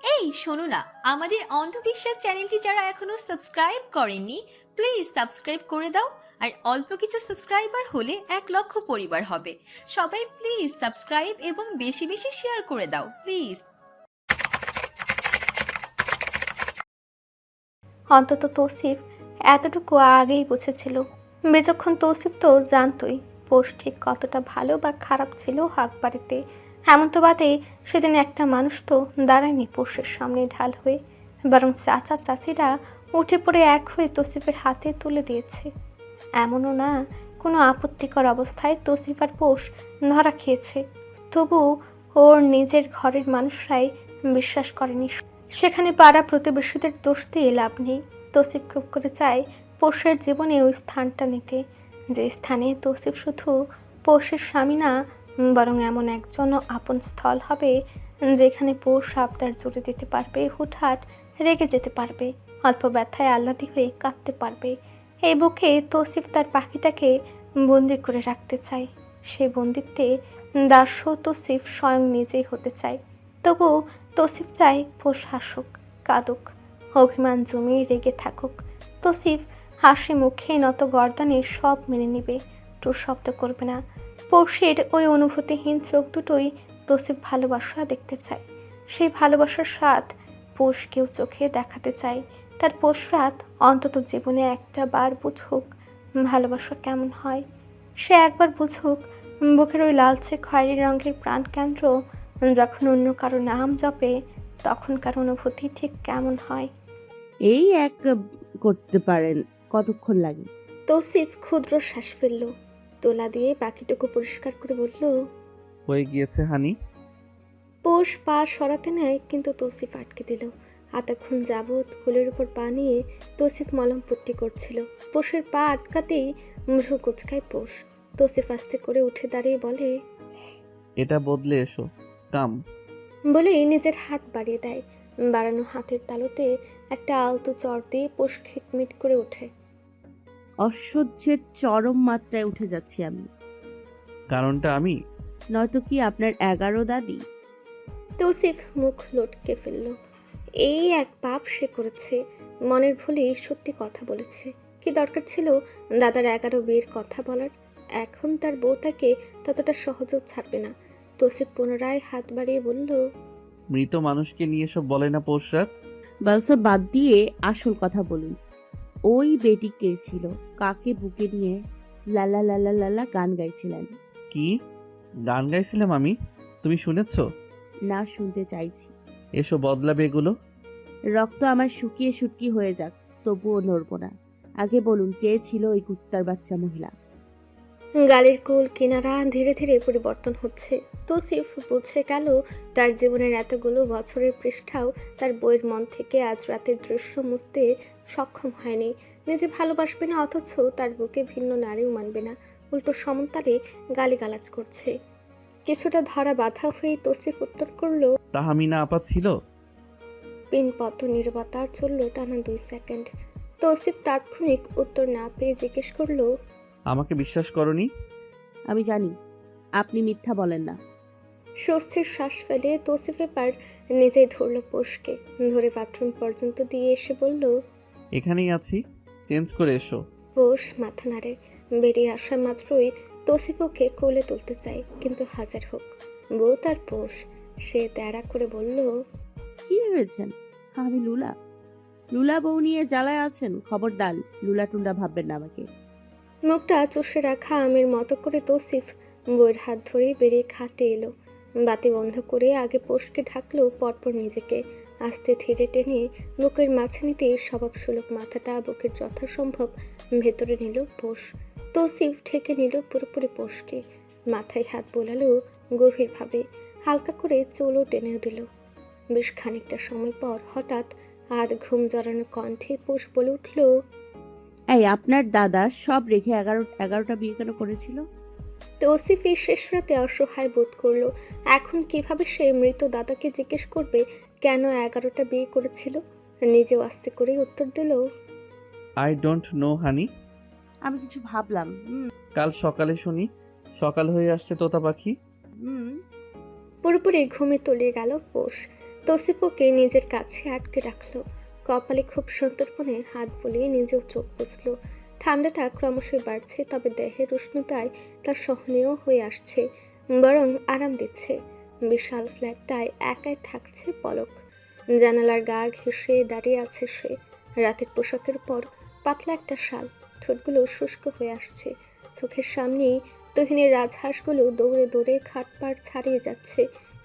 এই শোনো না, আমাদের অন্ধবিশ্বাস চ্যানেলটি যারা এখনো সাবস্ক্রাইব করেননি, প্লিজ সাবস্ক্রাইব করে দাও। আর অল্প কিছু সাবস্ক্রাইবার হলে 1 লক্ষ পরিবার হবে। সবাই প্লিজ সাবস্ক্রাইব এবং বেশি বেশি শেয়ার করে দাও প্লিজ। অন্তত তৌসিফ এতটুকু আগেই বুঝেছিল। বেশিক্ষণ তৌসিফ তো জানতই পোষ ঠিক কতটা ভালো বা খারাপ ছিল হক বাড়িতে। এমন তো বাদে সেদিন একটা মানুষ তো দাঁড়ায়নি পোষের সামনে ঢাল হয়ে, বরং চাচা চাচিরা উঠে পড়ে এক হয়ে তৌসিফের হাতে তুলে দিয়েছে। এমনও না কোনো আপত্তিকর অবস্থায় তৌসিফ আর পোষ ধরা খেয়েছে, তবু ওর নিজের ঘরের মানুষরাই বিশ্বাস করেনি। সেখানে পাড়া প্রতিবেশীদের দোষ দিয়ে লাভ নেই। তৌসিফ খুব করে চায় পোষের জীবনে ওই স্থানটা নিতে, যে স্থানে তৌসিফ শুধু পোষের স্বামী না, বরং এমন একজন আপন স্থল হবে যেখানে পোষ আবদার জুড়ে দিতে পারবে, হুটহাট রেগে যেতে পারবে, অল্প ব্যথায় আহ্লাদি হয়ে কাঁদতে পারবে। এই বুকে তৌসিফ তার পাখিটাকে বন্দি করে রাখতে চায়। সেই বন্দিত্বে দাস্য তৌসিফ স্বয়ং নিজেই হতে চায়। তবু তৌসিফ চায় পোষ হাসুক, কাঁদুক, অভিমান জমিয়ে রেগে থাকুক। তৌসিফ হাসি মুখে নত গর্দানে সব মেনে নিবে, টু শব্দ করবে না। পোষের ওই অনুভূতিহীন চোখ দুটোই তৌসিফ ভালোবাসা দেখতে চায়। সেই ভালোবাসার স্বাদ পোষ কেউ চোখে দেখাতে চায়। তার পোষরাত অন্তত জীবনে একটা বার বুঝুক ভালোবাসা কেমন হয়। সে একবার বুঝুক বুকের ওই লালচে খয়েরি রঙের প্রাণকেন্দ্র যখন অন্য কারো নাম জপে তখনকার অনুভূতি ঠিক কেমন হয়। এই এক করতে পারেন, কতক্ষণ লাগে? তৌসিফ ক্ষুদ্র শ্বাস ফেলল, তোলা দিয়ে বাকিটুকু পরিষ্কার করে বলল। হয়ে গিয়েছে হানি। পোষ পা সরাতে নেয়, কিন্তু তৌসিফ আটকে দিল। এতক্ষণ যাবৎ কোলের উপর পা নিয়ে তৌসিফ মলম পট্টি করছিল। পোষের পা আটকাতেই ভ্রু কুচকায় পোষ। তৌসিফ আস্তে করে উঠে দাঁড়িয়ে বলে, এটা বদলে এসো কাম। বলেই নিজের হাত বাড়িয়ে দেয়। বাড়ানো হাতের তালুতে একটা আলতো চড় দিয়ে পোষ খিটমিট করে ওঠে। অসহ্যের চরম মাত্রায় উঠে যাচ্ছি আমি। কারণটা আমি। নয়তো কি আপনার 11 দাদি? তৌসিফ মুখ লটকে ফেলল। এই এক পাপ সে করেছে, মনের ভুলেই সত্যি কথা বলেছে। কি দরকার ছিল দাদার 11 বিয়ের কথা বলার? এখন তার বউ তাকে ততটা সহজেও ছাড়বে না। তৌসিফ পুনরায় হাত বাড়িয়ে বলল, মৃত মানুষকে নিয়ে সব বলে না পোষরাত। বালসা বাদ দিয়ে আসল কথা বলুন। ওই বেটি কে ছিল? কাকে বুকে নিয়ে লালা লালা লালা গান গাইছিলেন? কি গান গাইছিলাম আমি? তুমি শুনেছ? না, শুনতে চাইছি। এসো বদলাবে এগুলো। রক্ত আমার শুকিয়ে শুটকি হয়ে যাক, তবুও নড়ব না। আগে বলুন, কে ছিল ওই কুত্তার বাচ্চা মহিলা? গালের কোল কিনারা ধীরে ধীরে পরিবর্তন হচ্ছে। তৌসিফ বুঝে গেল তার জীবনের এতগুলো বছরের পৃষ্ঠাও তার বইয়ের মন থেকে আজ রাতের দৃশ্য মুছতে সক্ষম হয়নি। নিজে ভালোবাসবে না, অথচ তার বুকে ভিন্ন নারীও মানবে না, উল্টো সমান্তালে গালিগালাজ করছে। কিছুটা ধরা বাধা হয়ে তৌসিফ উত্তর করল। তাহমিনা আপা ছিল। পিনপত নীরবতা চলল টানা 2 সেকেন্ড। তৌসিফ তাৎক্ষণিক উত্তর না পেয়ে জিজ্ঞেস করল, আমাকে বিশ্বাস করনি? আমি জানি আপনি মিথ্যা বলেন না। স্বস্তির শ্বাস ফেলে তৌসিফ এবার নিজেই ধরল পোষকে, ধরে বাথরুম পর্যন্ত দিয়ে এসে বলল, এখানেই আছি, চেঞ্জ করে এসো। পোষ মাথা নাড়ে। বেরিয়ে আসা মাত্রই তৌসিফ ওকে কোলে তুলতে চায়, কিন্তু হাজার হোক বউ তার পোষ। সে তেড়া করে বলল, কি ভেবেছেন আমি লুলা? লুলা বউ নিয়ে জ্বালায় আছেন? খবরদার লুলা টুন্ডা ভাববেন না আমাকে। মুখটা চষে রাখা আমের মতো করে তৌসিফ বউয়ের হাত ধরে বেরিয়ে খাটে এলো। বাতি বন্ধ করে আগে পোষকে ঢাকলো, পরপর নিজেকে আস্তে ধীরে টেনে বুকের মাঝানিতে স্বভাবসুলভ মাথাটা বুকের যথাসম্ভব ভেতরে নিল পোষ। তৌসিফ ঢেকে নিল পুরোপুরি পোষকে, মাথায় হাত বোলালো গভীরভাবে, হালকা করে চুলও টেনেও দিল। বেশ খানিকটা সময় পর হঠাৎ আধ ঘুম জড়ানো কণ্ঠে পোষ বলে উঠল, এই আপনার দাদা সব রেখে 11টা বিয়ে কেন করেছিল? তৌসিফ এই শেষ রাতে অসহায় বোধ করলো। এখন কিভাবে সে মৃত দাদাকে জিজ্ঞেস করবে কেন 11টা বিয়ে করেছিল? নিজেও আস্তে করে উত্তর দিল, আই ডোন্ট নো হানি। আমি কিছু ভাবলাম। কাল সকালে শুনি সকাল হয়ে আসছে তোতা পাখি। পুরোপুরি ঘুমে তলিয়ে গেল পোষ। তৌসিফ ওকে নিজের কাছে আটকে রাখলো। কপালে খুব সন্তর্পণে হাত বুলিয়ে নিজেও চোখ বুঝলো। ঠান্ডাটা ক্রমশই বাড়ছে, তবে দেহের উষ্ণতায় তা সহনীয় হয়ে আসছে, বরং আরাম দিচ্ছে। বিশাল ফ্ল্যাটটায় একাই থাকছে পলক। জানালার গা ঘেঁষে দাঁড়িয়ে আছে সে। রাতের পোশাকের পর পাতলা একটা শাল, ঠোঁটগুলো শুষ্ক হয়ে আসছে। চোখের সামনেই তুহিনের রাজহাঁসগুলো দৌড়ে দৌড়ে খাট পাড় ছাড়িয়ে যাচ্ছে।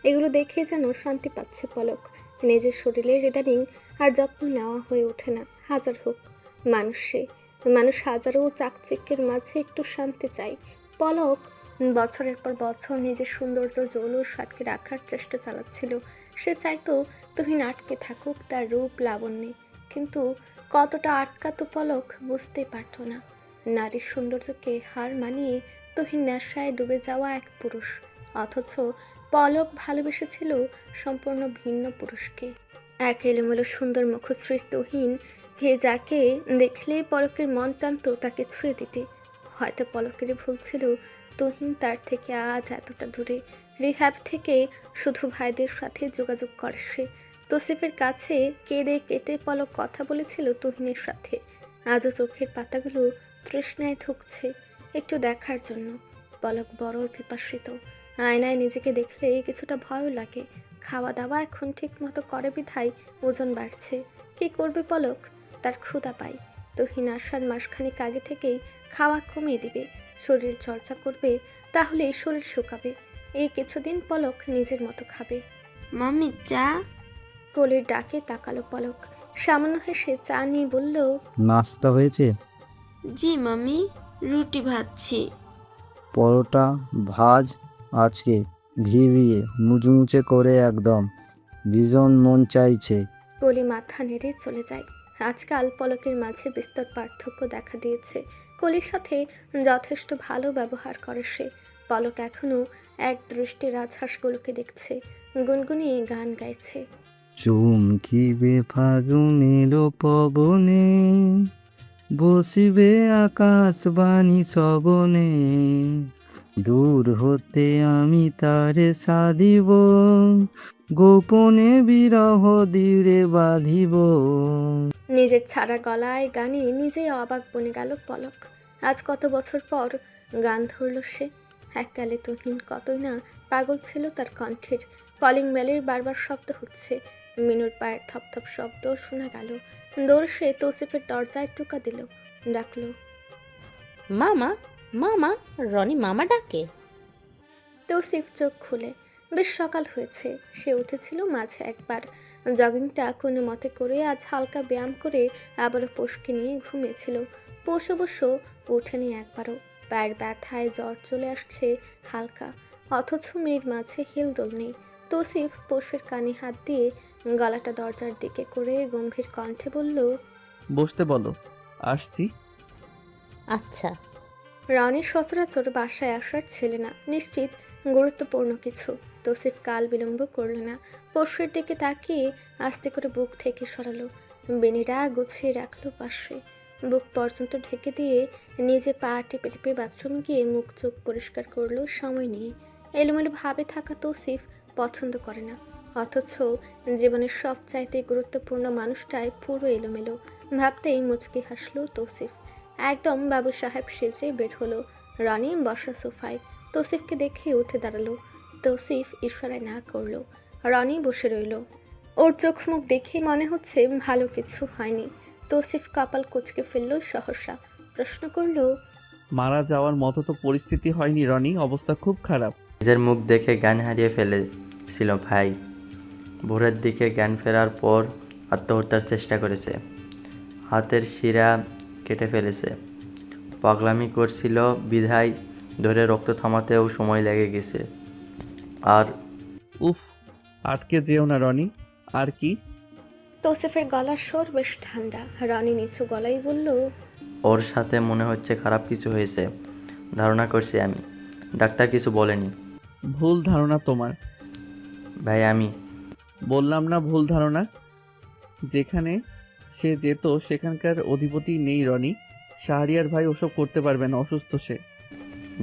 এগুলো দেখে যেন শান্তি পাচ্ছে পলক। নিজের শরীরের ইদানিং আর যত্ন নেওয়া হয়ে ওঠে না। হাজার হোক মানুষ সে, মানুষ হাজারো চাকচিক্যের মাঝে একটু শান্তি চাই। পলক বছরের পর বছর নিজের সৌন্দর্য জৌলুস আটকে রাখার চেষ্টা চালাচ্ছিল। সে চাইতো তুহিন আটকে থাকুক তার রূপ লাবণ্যে, কিন্তু কতটা আটকাতো পলক বুঝতেই পারত না। নারীর সৌন্দর্যকে হার মানিয়ে তুহিন নেশায় ডুবে যাওয়া এক পুরুষ, অথচ পলক ভালোবেসেছিল সম্পূর্ণ ভিন্ন পুরুষকে। এক এলোমেলো সুন্দর মুখশ্রীর তুহিন হে যাকে দেখলেই পলকের মন টানত তাকে ছুঁয়ে দিতে। হয়তো পলকেরই ভুল ছিল, তুহিন তার থেকে আজ এতটা দূরে। রিহ্যাব থেকে শুধু ভাইদের সাথে যোগাযোগ করে সে। তৌসিফের কাছে কেঁদে কেটে পলক কথা বলেছিল তুহিনের সাথে। আজও চোখের পাতাগুলো তৃষ্ণায় ধুকছে একটু দেখার জন্য। পলক বড় পিপাসিত। আয়নায় নিজেকে দেখলে কিছুটা ভয়ও লাগে। খাওয়া দাওয়া এখন ঠিক মতো করে বিধায় ওজন বাড়ছে। কি করবে পলক? তার ক্ষুধা পায়। তুহিন আসার মাসখানেক আগে থেকেই খাওয়া কমিয়ে দিবে, শরীর চর্চা করবে, তাহলে শরীর শুকাবে। এই কিছুদিন পলক নিজের মতো খাবে। মাম্মি চা। কোলের ডাকে তাকালো পলক। সামান্য হেসে চা নিয়ে বলল, নাস্তা হয়েছে? জি মাম্মি, রুটি ভাজছি। পরোটা ভাজ আজকে, ঘি দিয়ে মুচমুচে করে একদম, ভীষণ মন চাইছে। কলি মাথা নেড়ে চলে যায়। আজকাল পলকের মাঝে বিস্তর পার্থক্য দেখা দিয়েছে। কলির সাথে যথেষ্ট ভালো ব্যবহার করে সে। পলক এখনো এক দৃষ্টি রাজহাঁসগুলোকে দেখছে, গুনগুনিয়ে গান গাইছে। চুমকিবে ফাগুনের পবনে, বসিবে আকাশবাণী শ্রবণে, দূর হতে আমি তারে সাধিব, গোপনে বিরহ দৃঢ়ে বাঁধিব। নিজের ছাড়া গলায় গানে নিজেই অবাক বনে গেল পলক। আজ কত বছর পর গান ধরল সে। এককালে তুহিন কতই না পাগল ছিল তার কণ্ঠের। কলিং বেলের বারবার শব্দ হচ্ছে, মিনুর পায়ের থপথপ শব্দ শোনা গেল। দৌড়ে সে তৌসিফের দরজায় টোকা দিল, ডাকলো, মামা মামা। রনি মামা ডাকে। তৌসিফ চোখ খুলে। বেশ সকাল হয়েছে। সে উঠেছিল মাঝে একবার। জগিংটা কোনো মতে করে আজ হালকা ব্যায়াম করে আবারও পোষকে নিয়ে ঘুমিয়েছিল। পোষ অবশ্য ওঠেনি একবারও। পায়ের ব্যথায় জ্বর চলে আসছে হালকা, অথচ মেয়ের মাঝে হিলদোল নেই। তৌসিফ পোষের কানে হাত দিয়ে গলাটা দরজার দিকে করে গম্ভীর কণ্ঠে বলল, বসতে বলো, আসছি। আচ্ছা। রনির সচরাচর বাসায় আসার ছেলে না, নিশ্চিত গুরুত্বপূর্ণ কিছু। তৌসিফ কাল বিলম্ব করল না। পোষের দিকে তাকিয়ে আস্তে করে বুক থেকে সরালো। বেনিরা গুছিয়ে রাখলো পাশে, বুক পর্যন্ত ঢেকে দিয়ে নিজে পা টেপে টেপে বাথরুমে গিয়ে মুখ চোখ পরিষ্কার করলো সময় নিয়ে। এলোমেলো ভাবে থাকা তৌসিফ পছন্দ করে না, অথচ জীবনের সবচাইতে গুরুত্বপূর্ণ মানুষটাই পুরো এলোমেলো। ভাবতেই মুচকি হাসলো তৌসিফ। একদম বাবু সাহেব সেজে বের হলো। রনি বসা সোফায়, তৌসিফকে দেখে উঠে দাঁড়ালো। তৌসিফ ইশারায় না করলো। রনি বসে রইল। ওর চোখ মুখ দেখে মনে হচ্ছে ভালো কিছু হয়নি। তৌসিফ কপাল কুঁচকে ফেললো সহসা, প্রশ্ন করলো, মারা যাওয়ার মতো তো পরিস্থিতি হয়নি রনি, অবস্থা খুব খারাপ। নিজের মুখ দেখে জ্ঞান হারিয়ে ফেলেছিল ভাই। ভোরের দিকে জ্ঞান ফেরার পর আত্মহত্যার চেষ্টা করেছে, হাতের শিরা কেটে ফেলেছে। পাগলামি করছিল বিধায় ধরে রক্ত থামাতেও সময় লেগে গেছে। আর উফ, আটকে যেও না রনি। আর কি? তৌসিফের গলার স্বর বেশ ঠান্ডা। রনি নিচু গলাই বলল, ওর সাথে মনে হচ্ছে খারাপ কিছু হয়েছে, ধারণা করছি আমি। ডাক্তার কিছু বলেনি। ভুল ধারণা তোমার ভাই আমি বললাম না, ভুল ধারণা। যেখানে সে যেত সেখানকার অধিপতি নেই রনি। শাহরিয়ার ভাই ওসব করতে পারবে না, অসুস্থ সে।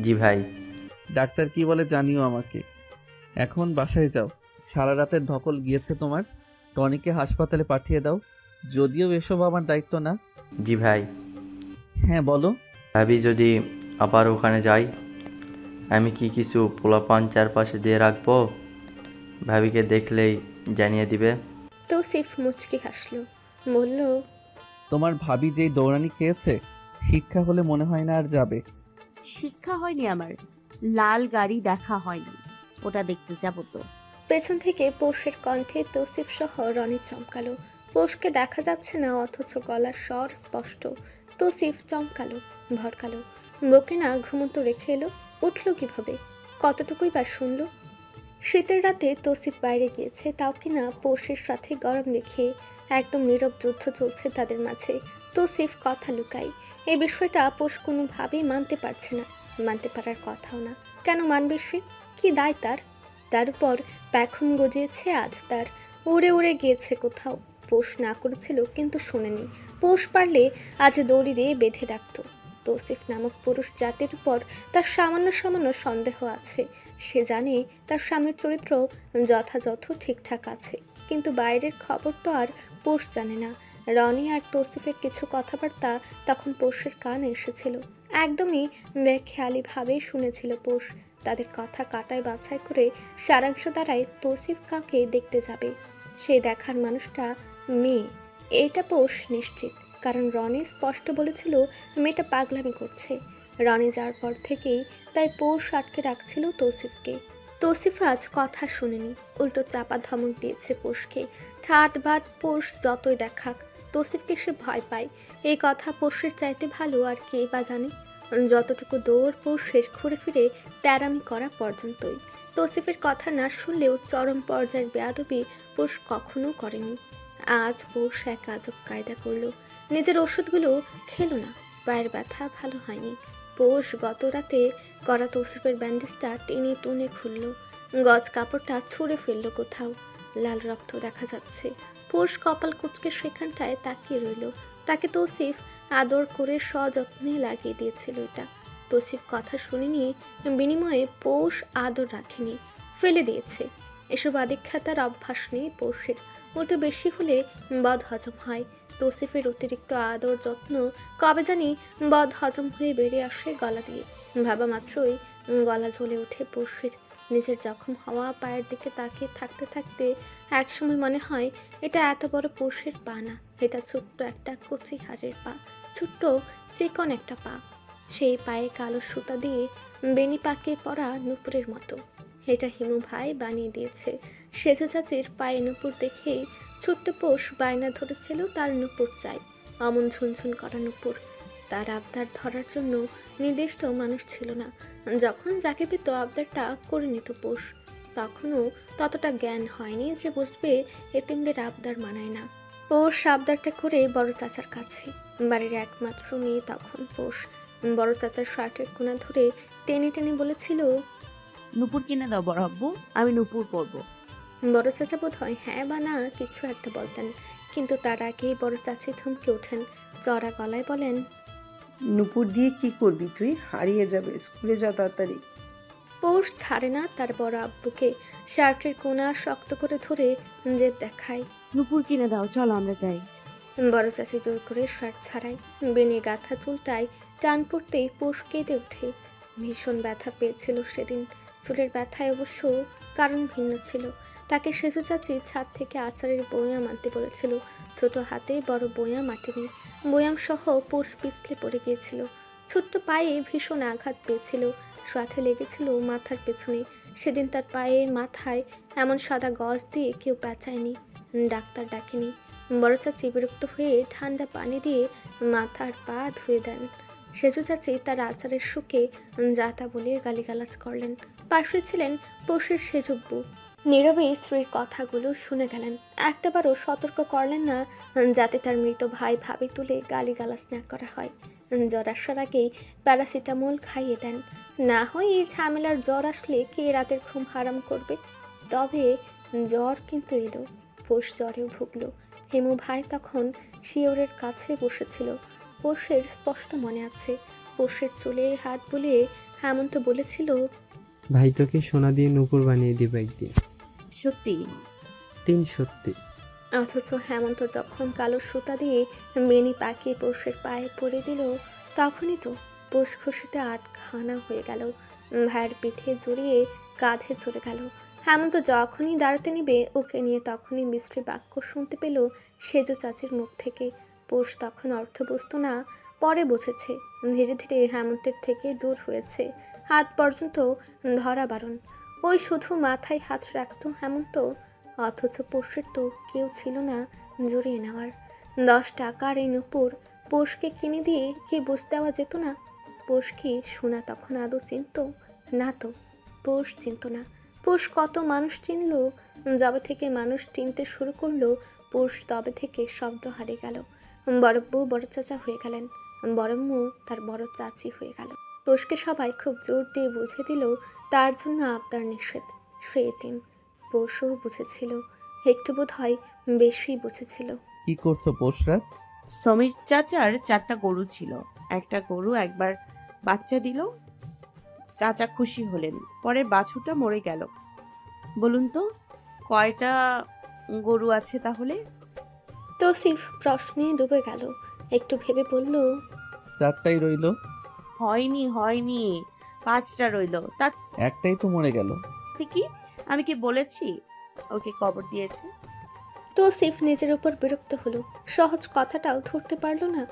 জি ভাই। ডাক্তার কি বলে জানিও আমাকে। এখন বাসায় যাও, সারা রাতের ধকল গিয়েছে তোমার। টনিকে হাসপাতালে পাঠিয়ে দাও। যদিও এসব আমার দায়িত্ব না। জি ভাই। হ্যাঁ বলো। ভাবি যদি আবার ওখানে যাই, আমি কি কিছু পোলাপান চারপাশে দিয়ে রাখবো? ভাবিকে দেখলেই জানিয়ে দিবে। তৌসিফ মুচকি হাসলো, বলল, তোমার ভাবি যেই দৌড়ানি খেয়েছে, শিক্ষা হলে মনে হয় না আর যাবে। শিক্ষা হয়নি আমার, লাল গাড়ি দেখা হয়নি, ওটা দেখতে যাবো তো। পেছন থেকে পোষের কণ্ঠে তৌসিফ সহ রনি চমকালো। পোষকে দেখা যাচ্ছে না, অথচ গলার স্বর স্পষ্ট। তৌসিফ চমকালো, ভরকালো, বকে না ঘুমন্ত রেখে এলো। উঠলো কিভাবে, কতটুকুই বা শুনলো? শীতের রাতে তৌসিফ বাইরে গিয়েছে, তাও কিনা পোষের সাথে গরম দেখিয়ে। একদম নীরব যুদ্ধ চলছে তাদের মাঝে। তৌসিফ কথা লুকাই, এই বিষয়টা পোষ কোনোভাবেই মানতে পারছে না, মানতে পারার কথাও না। কেন মানবে সে? কি দায় তার? তার উপর পেখম গজিয়েছে আজ তার, উড়ে উড়ে গিয়েছে কোথাও। পোষ না করেছিল কিন্তু শোনেনি। পোষ পারলে আজ দড়ি দিয়ে বেঁধে রাখত। তৌসিফ নামক পুরুষ জাতির উপর তার সামান্য সামান্য সন্দেহ আছে। সে জানে তার স্বামীর চরিত্র যথাযথ ঠিকঠাক আছে, কিন্তু বাইরের খবর তো আর পোষ জানে না। রনি আর তৌসিফের কিছু কথাবার্তা তখন পোষের কানে এসেছিল। একদমই বেখেয়ালিভাবেই শুনেছিল পোষ। তাদের কথা কাটায় বাছাই করে সারাংশ দ্বারাই তৌসিফ কাকে দেখতে যাবে। সেই দেখার মানুষটা মেয়ে, এটা পোষ নিশ্চিত, কারণ রনি স্পষ্ট বলেছিল মেয়েটা পাগলামি করছে। রনি যাওয়ার পর থেকেই তাই পোষ আটকে রাখছিল তৌসিফকে। তৌসিফ আজ কথা শুনেনি, উল্টো চাপা ধমক দিয়েছে পোষকে। ঠাট বাট পোষ যতই দেখাক, তৌসিফকে সে ভয় পায়। এই কথা পোষের চাইতে ভালো আর কে বা জানে। যতটুকু দৌড় পোষের ঘুরে ফিরে তেরামি করা পর্যন্তই। তৌসিফের কথা না শুনলেও চরম পর্যায়ের বেয়াদবি পোষ কখনো করেনি। আজ পোষ এক আজব কায়দা করলো। নিজের ওষুধগুলো খেলো না, পায়ের ব্যথা ভালো হয়নি। পোষ গত রাতে করা তৌসিফের ব্যান্ডেজটা টেনে টুনে খুলল, গজ কাপড়টা ছুঁড়ে ফেললো কোথাও। লাল রক্ত দেখা যাচ্ছে। পোষ কপাল কুচকে সেখানটায় তাকিয়ে রইল। তাকে তৌসিফ আদর করে সযত্নে লাগিয়ে দিয়েছিল এটা। তৌসিফ কথা শুনিনি, বিনিময়ে পোষ আদর রাখেনি, ফেলে দিয়েছে। এসব আদিখ্যাতার অভ্যাস নেই পোষের, উল্টো বেশি হলে বদ হজম হয়। তৌসিফের অতিরিক্ত আদর যত্ন কবে জানি বদ হজম হয়ে বেরিয়ে আসে গলা দিয়ে। ভাবা মাত্রই গলা জ্বলে ওঠে পোষের। নিজের জখম হওয়া পায়ের দিকে তাকিয়ে থাকতে থাকতে একসময় মনে হয় এটা এত বড় পোষের পা না, এটা ছোট্ট একটা কচি হাড়ের পা, ছোট্ট চিকন একটা পা। সেই পায়ে কালো সুতা দিয়ে বেনি পাকে পরা নুপুরের মতো। এটা হিমু ভাই বানিয়ে দিয়েছে। সেজো চাচির পায়ে নুপুর দেখেই ছোট্ট পোষ বায়না ধরেছিল তার নুপুর চাই, অমন ঝুনঝুন করা নুপুর। তার আবদার ধরার জন্য নির্দিষ্ট মানুষ ছিল না। যখন যাকে পেত আবদারটা করে নিত পোষ। তখনও ততটা জ্ঞান হয়নি যে বুঝবে এতিমদের আবদার মানায় না। পোষ আবদারটা করে বড় চাচার কাছে। বাড়ির একমাত্র মেয়ে তখন পোষ। বড় চাচার শার্টের কোনা ধরে টেনে টেনে বলেছিল, নুপুর কিনে দাও বড় আব্বু, আমি নুপুর পরবো। বড় চাচা বোধ হয় হ্যাঁ বা না কিছু একটা বলতেন, কিন্তু তার আগেই বড় চাচি থমকে ওঠেন, চড়া গলায় বলেন, নুপুর দিয়ে কি করবি তুই? হারিয়ে যাবে, স্কুলে যা তাড়াতাড়ি। পোষ ছাড়ে না তার বড় আব্বুকে। শার্টের কোনা শক্ত করে ধরে জেদ দেখায়। নুপুর কিনে দাও, চলো আমরা যাই। বড় চাচি জোর করে শার্ট ছাড়ায়। বেনে গাঁথা চুলটায় টান পড়তেই পোষ কেঁদে ওঠে। ভীষণ ব্যথা পেয়েছিল সেদিন। চুলের ব্যথায় অবশ্য কারণ ভিন্ন ছিল। তাকে সেজু চাচি ছাদ থেকে আচারের বয়াম আনতে বলেছিল। ছোট হাতে বড় বয়াম আটেনি। বয়াম সহ পোষ পিছলে পড়ে গিয়েছিল। ছোট্ট পায়ে ভীষণ আঘাত পেয়েছিল, সাথে লেগেছিল মাথার পেছনে। সেদিন তার পায়ে মাথায় এমন সাদা গজ দিয়ে কেউ পেঁচায়নি, ডাক্তার ডাকেনি। বড় চাচি বিরক্ত হয়ে ঠান্ডা পানি দিয়ে মাথার পা ধুয়ে দেন। সেজু চাচি তার আচারের শুকে যাতা বলে গালিগালাজ করলেন। পাশে ছিলেন পোষের সেজব্বু। নীরবে স্ত্রীর কথাগুলো শুনে গেলেন। একটাবারও সতর্ক করলেন না যাতে তার মৃত ভাই ভাবি তুলে গালিগালাজ না করা হয়। জ্বর আসার আগেই প্যারাসিটামল খাইয়ে দেন। না হয় এই ঝামেলার জ্বর আসলে কে রাতের ঘুম হারাম করবে। তবে জ্বর কিন্তু এলো। পোষ জ্বরেও ভুগলো। হেমু ভাই তখন শিওরের কাছে বসেছিল। পোষের স্পষ্ট মনে আছে। পোষের চুলে হাত বুলিয়ে হেমন্ত বলেছিল, ভাই তোকে সোনা দিয়ে নূপুর বানিয়ে দিব একদিন। সত্যি? 3 সত্যি। অথচ হেমন্ত যখন কালো সুতা দিয়ে বেনি পাকিয়ে পোষের পায়ে পড়ে দিল, তখনই তো পোষ খুশিতে আটখানা হয়ে গেল। ভাইয়ের পিঠে জড়িয়ে কাঁধে চড়ে গেল। হেমন্ত যখনই দাঁড়াতে নিবে ওকে নিয়ে, তখনই মিষ্টি বাক্য শুনতে পেল সেজ চাচির মুখ থেকে। পোষ তখন অর্থ বুঝতো না, পরে বুঝেছে। ধীরে ধীরে হেমন্তের থেকে দূর হয়েছে, হাত পর্যন্ত ধরা বারণ। ওই শুধু মাথায় হাত রাখতো হেমন্ত, অথচ পোষের তো কেউ ছিল না জড়িয়ে নেওয়ার। 10 টাকার এই নূপুর পোষকে কিনে দিয়ে কি বুঝ দেওয়া যেত না? পোষ কি সোনা তখন আদৌ চিনত? না তো, পোষ চিনত না। পোষ কত মানুষ চিনল, যবে থেকে মানুষ চিনতে শুরু করলো পোষ তবে থেকে শব্দ হারিয়ে গেল। বড় বউ বড় চাচা হয়ে গেলেন, বড় মু তার বড় চাচি হয়ে গেল। পোষকে সবাই খুব জোর দিয়ে বুঝে দিল তার জন্য আবদার নিষেধ, সে এতিম। পোষও বুঝেছিল, একটু বোধ হয় বেশি বুঝেছিল। কি করছো পোষরাত? সমীর চাচার 4টা গরু ছিল। একটা গরু একবার বাচ্চা দিল, চাচা খুশি হলেন। পরে বাছুরটা মরে গেল। বলুন তো কয়টা গরু আছে তাহলে? তৌসিফ প্রশ্নে ডুবে গেল, একটু ভেবে বলল, 4টাই রইলো। হয়নি হয়নি, 5টা রইল। তার একটাই তো মরে গেল। কি আমি কি বলেছি ওকে কবর দিয়েছে? তৌসিফ নিজের উপর বিরক্ত হলো, সহজ কথাটাও ধরতে পারল না।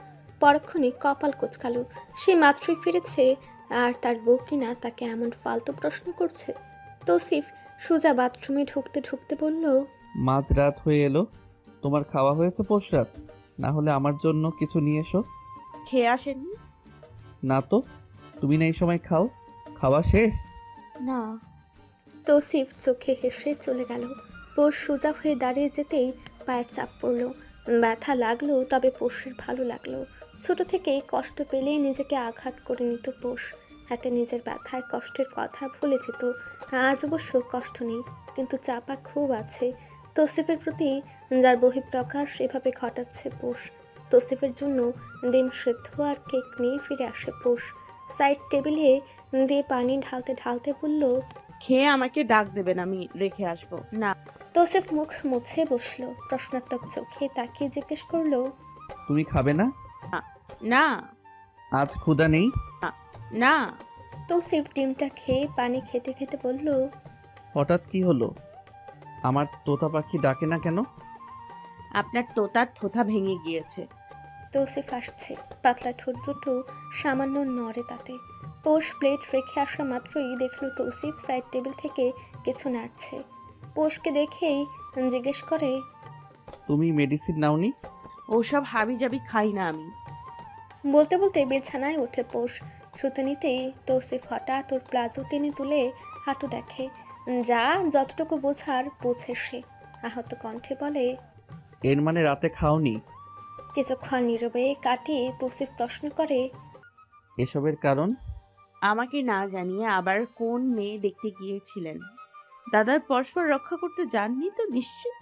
পরক্ষণে কপাল কোচকালো, সে মাত্রই ফিরেছে আর তার বউ কিনা তাকে এমন ফালতু প্রশ্ন করছে। তৌসিফ সোজা বাথরুমে ঢুকতে ঢুকতে বলল, মাঝরাত হয়ে এলো, তোমার খাওয়া হয়েছে পোষরাত? না হলে আমার জন্য কিছু নিয়ে এসো। খেয়ে আসেননি? না তো, তুমি না এই সময় খাও। খাওয়া শেষ? না। তৌসিফ চোখে হেসে চলে গেল। পোষ সোজা হয়ে দাঁড়িয়ে যেতেই পায়ে চাপ পড়ল। ব্যথা লাগলো, তবে পোষের ভালো লাগলো। ছোট থেকেই কষ্ট পেলেই নিজেকে আঘাত করে নিত পোষ, হাতে নিজের ব্যথায় কষ্টের কথা ভুলে যেত। আজ অবশ্য কষ্ট নেই, কিন্তু চাপা খুব আছে তৌসিফের প্রতি, যার বহিঃপ্রকাশ এভাবে ঘটাচ্ছে পোষ। তৌসিফের জন্য ডিম সেদ্ধ আর কেক নিয়ে ফিরে আসে পোষ। সাইড টেবিলে দিয়ে পানি ঢালতে ঢালতে বলল, খেয়ে আমাকে ডাক দেবেন, আমি রেখে আসবো। না। তৌসিফ মুখ মুছে বসলো, প্রশ্নাত্মক চোখে তাকিয়ে জিজ্ঞেস করলো, তুমি খাবে না? না। আজ ক্ষুধা নেই? না। তৌসিফ ডিমটা খেয়ে পানি খেতে খেতে বলল, হঠাৎ কি হলো? আমার তোতা পাখি ডাকে না কেন? আপনার তোতার থোথা ভেঙে গিয়েছে। তৌসিফ আসছে, পাতলা ঠোঁট দুটো সামান্য নড়ে তাতে। পোষ প্লেট রেখে আসা মাত্রই দেখলো তৌসিফ সাইড টেবিল থেকে কিছু নাড়ছে। পোষকে দেখেই জিজ্ঞেস করে, তুমি মেডিসিন নাওনি? ওসব হাবিজাবি খাই না আমি। বলতে বলতে বিছানায় উঠে পোষ শুতে নিতেই তৌসিফ হঠাৎ ওর প্লাজো টেনে তুলে হাঁটু দেখে। যা যতটুকু বোঝার বোঝে সে। আহত কণ্ঠে বলে, এর মানে রাতে খাওনি? কিছুক্ষণ নীরবে কাটিয়ে তৌসিফ প্রশ্ন করে, এসবের কারণ? আমাকে না জানিয়ে আবার কোন মেয়ে দেখতে গিয়েছিলেন? দাদার পরস্পর রক্ষা করতে যাননি তো নিশ্চিত?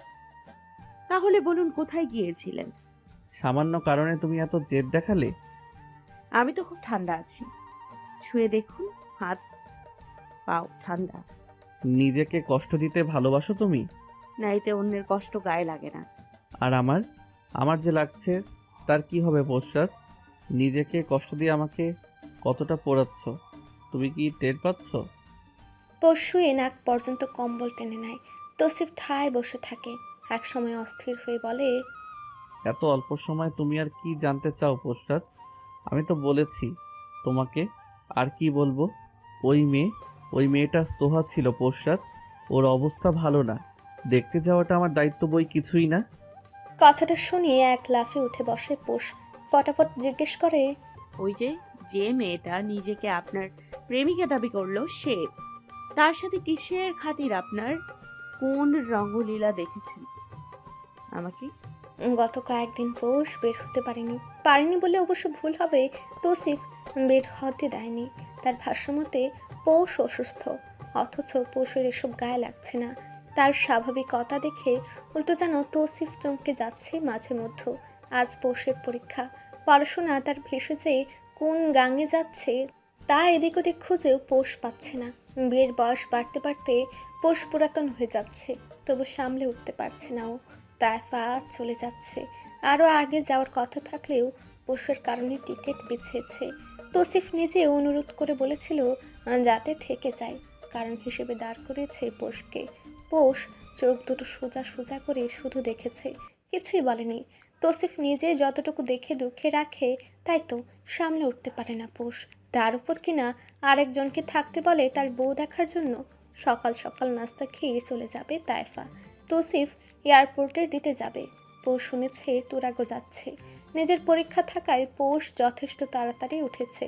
তাহলে বলুন কোথায় গিয়েছিলেন? সামান্য কারণে তুমি এত জেদ দেখালে? আমি তো খুব ঠান্ডা আছি, ছুঁয়ে দেখুন, হাত পাও ঠান্ডা। নিজেকে কষ্ট দিতে ভালোবাসো তুমি? না, এতে অন্যের কষ্ট গায়ে লাগে না। আর আমার যে লাগছে তার কি হবে পোষরাত? নিজেকে কষ্ট দিয়ে আমাকে কতটা পোড়াচ্ছ তুমি কি টের পাচ্ছ? পোষ শুয়ে নাক পর্যন্ত কম্বল টেনে নেয়। তৌসিফ ঠায় বসে থাকে, এক সময় অস্থির হয়ে বলে, এত অল্প সময় তুমি আর কি জানতে চাও পোষরাত? আমি তো বলেছি তোমাকে, আর কি বলবো? ওই মেয়েটা সোহা ছিল পোষরাত, ওর অবস্থা ভালো না। দেখতে যাওয়াটা আমার দায়িত্ব বই কিছুই না। কথাটা শুনিয়ে এক লাফে উঠে বসে পোষ। ফটাফট জিজ্ঞেস করে, ওই যে মেয়েটা নিজেকে আপনার প্রেমিকা দাবি করলো, সে? তার সাথে কিসের খাতির আপনার? কোন রঙ্গলীলা দেখেছেন আমাকে? গত কয়েকদিন পোষ বের হতে পারেনি বলে অবশ্য ভুল হবে। তৌসিফ বের হতে দেয়নি। তার ভাষ্যমতে পৌষ অসুস্থ, অথচ পৌষের এসব গায়ে লাগছে না। তার স্বাভাবিকতা দেখে উল্টো যেন তৌসিফ চমকে যাচ্ছে মাঝে মধ্যে। আজ পৌষের পরীক্ষা, পড়াশোনা তার ভেসে যে কোন গাঙে যাচ্ছে তা এদিক ওদিক খুঁজেও পোষ পাচ্ছে না। বিয়ের বয়স বাড়তে বাড়তে পোষ পুরাতন হয়ে যাচ্ছে, তবু সামলে উঠতে পারছে না ও। তাইফা চলে যাচ্ছে। আরও আগে যাওয়ার কথা থাকলেও পোষের কারণে টিকিট বিছিয়েছে। তৌসিফ নিজে অনুরোধ করে বলেছিল যাতে থেকে যায়, কারণ হিসেবে দাঁড় করিয়েছে পোষকে। পোষ চোখ দুটো সোজা সোজা করে শুধু দেখেছে, কিছুই বলেনি। তৌসিফ নিজে যতটুকু দেখে দুঃখে রাখে তাই তো সামলে উঠতে পারে না পোষ। তার উপর কিনা আরেকজনকে থাকতে বলে তার বউ দেখার জন্য। সকাল সকাল নাস্তা খেয়ে চলে যাবে তাইফা। তৌসিফ এয়ারপোর্টে দিতে যাবে। পোষ শুনেছে তুরাগো যাচ্ছে। নিজের পরীক্ষা থাকায় পোষ যথেষ্ট তাড়াতাড়ি উঠেছে।